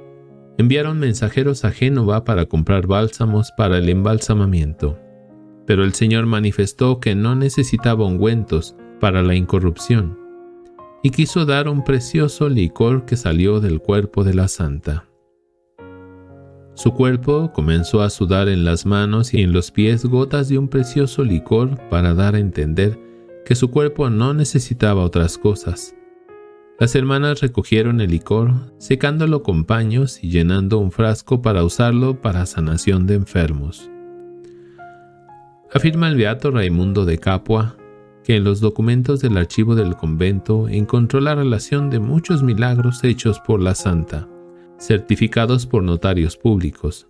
enviaron mensajeros a Génova para comprar bálsamos para el embalsamamiento. Pero el Señor manifestó que no necesitaba ungüentos para la incorrupción y quiso dar un precioso licor que salió del cuerpo de la santa. Su cuerpo comenzó a sudar en las manos y en los pies gotas de un precioso licor para dar a entender que su cuerpo no necesitaba otras cosas. Las hermanas recogieron el licor, secándolo con paños y llenando un frasco para usarlo para sanación de enfermos. Afirma el beato Raimundo de Capua que en los documentos del archivo del convento encontró la relación de muchos milagros hechos por la santa, certificados por notarios públicos.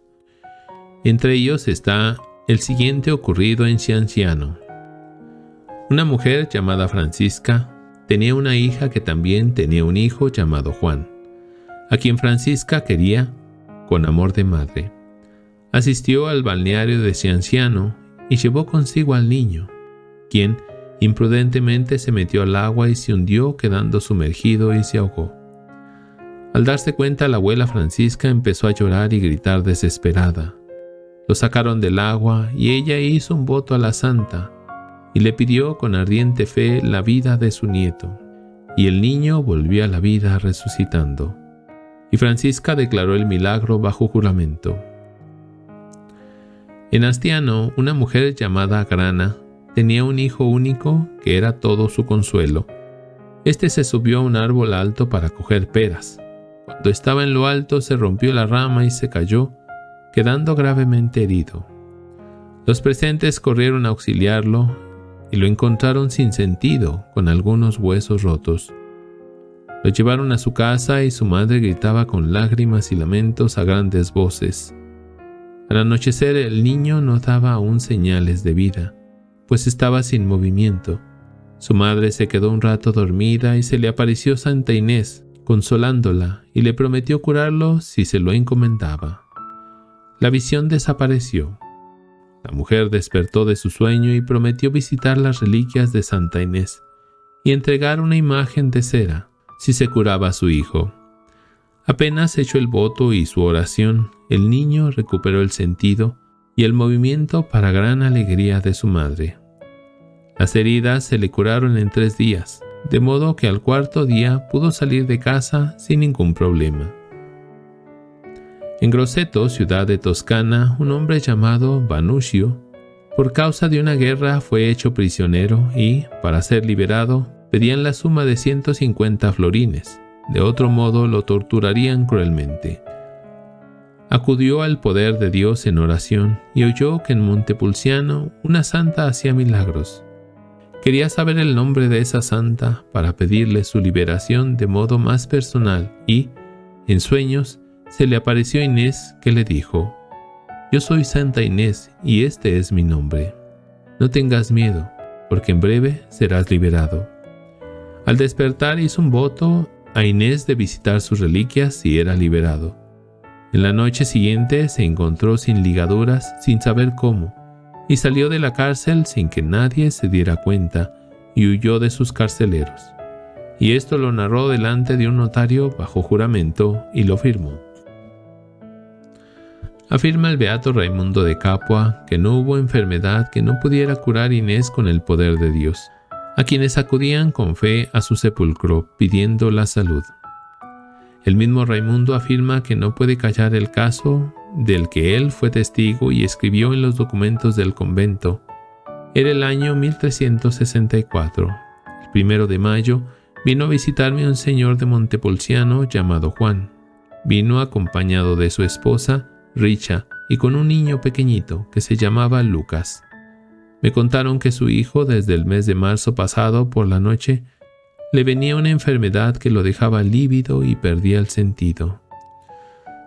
Entre ellos está el siguiente ocurrido en Cianciano. Una mujer llamada Francisca tenía una hija que también tenía un hijo llamado Juan, a quien Francisca quería con amor de madre. Asistió al balneario de Cianciano y llevó consigo al niño, quien imprudentemente se metió al agua y se hundió, quedando sumergido y se ahogó. Al darse cuenta, la abuela Francisca empezó a llorar y gritar desesperada. Lo sacaron del agua y ella hizo un voto a la santa y le pidió con ardiente fe la vida de su nieto, y el niño volvió a la vida resucitando. Y Francisca declaró el milagro bajo juramento. En Astiano, una mujer llamada Grana tenía un hijo único que era todo su consuelo. Este se subió a un árbol alto para coger peras. Cuando estaba en lo alto se rompió la rama y se cayó, quedando gravemente herido. Los presentes corrieron a auxiliarlo y lo encontraron sin sentido, con algunos huesos rotos. Lo llevaron a su casa y su madre gritaba con lágrimas y lamentos a grandes voces. Al anochecer el niño no daba aún señales de vida, pues estaba sin movimiento. Su madre se quedó un rato dormida y se le apareció Santa Inés, consolándola, y le prometió curarlo si se lo encomendaba. La visión desapareció. La mujer despertó de su sueño y prometió visitar las reliquias de Santa Inés y entregar una imagen de cera si se curaba a su hijo. Apenas hecho el voto y su oración, el niño recuperó el sentido y el movimiento para gran alegría de su madre. Las heridas se le curaron en 3 días, de modo que al 4º día pudo salir de casa sin ningún problema. En Grosseto, ciudad de Toscana, un hombre llamado Vanuccio, por causa de una guerra, fue hecho prisionero y, para ser liberado, pedían la suma de 150 florines. De otro modo lo torturarían cruelmente. Acudió al poder de Dios en oración y oyó que en Montepulciano una santa hacía milagros. Quería saber el nombre de esa santa para pedirle su liberación de modo más personal y, en sueños, se le apareció Inés, que le dijo: «Yo soy Santa Inés y este es mi nombre. No tengas miedo, porque en breve serás liberado». Al despertar hizo un voto a Inés de visitar sus reliquias si era liberado. En la noche siguiente se encontró sin ligaduras, sin saber cómo, y salió de la cárcel sin que nadie se diera cuenta y huyó de sus carceleros. Y esto lo narró delante de un notario bajo juramento y lo firmó. Afirma el beato Raimundo de Capua que no hubo enfermedad que no pudiera curar Inés con el poder de Dios, a quienes acudían con fe a su sepulcro pidiendo la salud. El mismo Raimundo afirma que no puede callar el caso del que él fue testigo y escribió en los documentos del convento. Era el año 1364. El 1 de mayo vino a visitarme un señor de Montepulciano llamado Juan. Vino acompañado de su esposa, Richa, y con un niño pequeñito que se llamaba Lucas. Me contaron que su hijo, desde el mes de marzo pasado por la noche, le venía una enfermedad que lo dejaba lívido y perdía el sentido.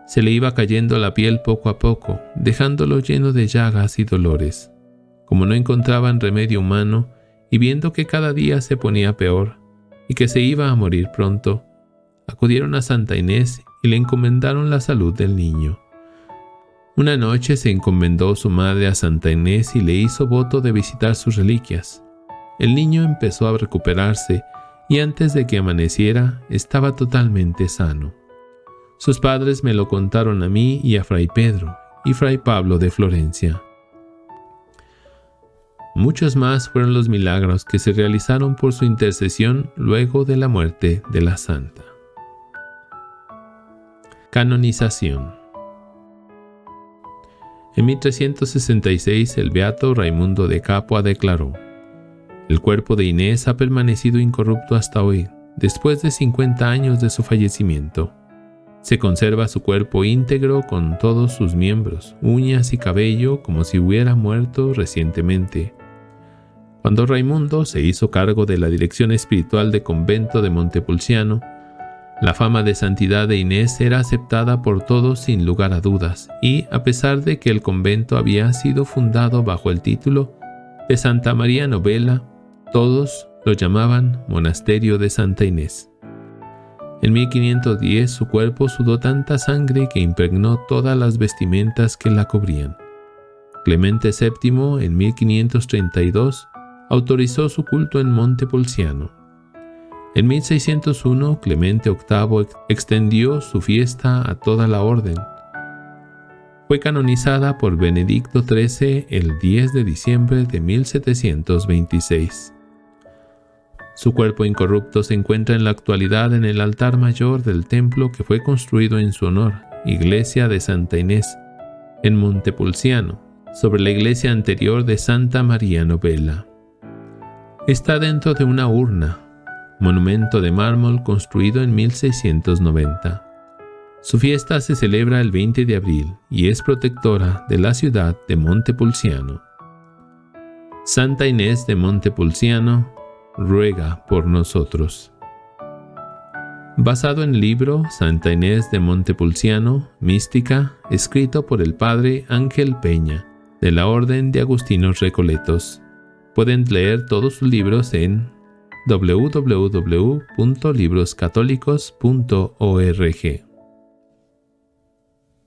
Se le iba cayendo la piel poco a poco, dejándolo lleno de llagas y dolores. Como no encontraban remedio humano, y viendo que cada día se ponía peor, y que se iba a morir pronto, acudieron a Santa Inés y le encomendaron la salud del niño. Una noche se encomendó su madre a Santa Inés y le hizo voto de visitar sus reliquias. El niño empezó a recuperarse y antes de que amaneciera estaba totalmente sano. Sus padres me lo contaron a mí y a Fray Pedro y Fray Pablo de Florencia. Muchos más fueron los milagros que se realizaron por su intercesión luego de la muerte de la santa. Canonización. En 1366 el beato Raimundo de Capua declaró: «El cuerpo de Inés ha permanecido incorrupto hasta hoy, después de 50 años de su fallecimiento. Se conserva su cuerpo íntegro con todos sus miembros, uñas y cabello como si hubiera muerto recientemente. Cuando Raimundo se hizo cargo de la dirección espiritual del convento de Montepulciano, la fama de santidad de Inés era aceptada por todos sin lugar a dudas, y a pesar de que el convento había sido fundado bajo el título de Santa María Novella, todos lo llamaban Monasterio de Santa Inés. En 1510 su cuerpo sudó tanta sangre que impregnó todas las vestimentas que la cubrían. Clemente VII, en 1532, autorizó su culto en Montepulciano. En 1601, Clemente VIII extendió su fiesta a toda la orden. Fue canonizada por Benedicto XIII el 10 de diciembre de 1726. Su cuerpo incorrupto se encuentra en la actualidad en el altar mayor del templo que fue construido en su honor, Iglesia de Santa Inés, en Montepulciano, sobre la iglesia anterior de Santa María Novella. Está dentro de una urna, monumento de mármol construido en 1690. Su fiesta se celebra el 20 de abril y es protectora de la ciudad de Montepulciano. Santa Inés de Montepulciano, ruega por nosotros. Basado en el libro Santa Inés de Montepulciano, Mística, escrito por el padre Ángel Peña, de la Orden de Agustinos Recoletos. Pueden leer todos sus libros en www.libroscatólicos.org.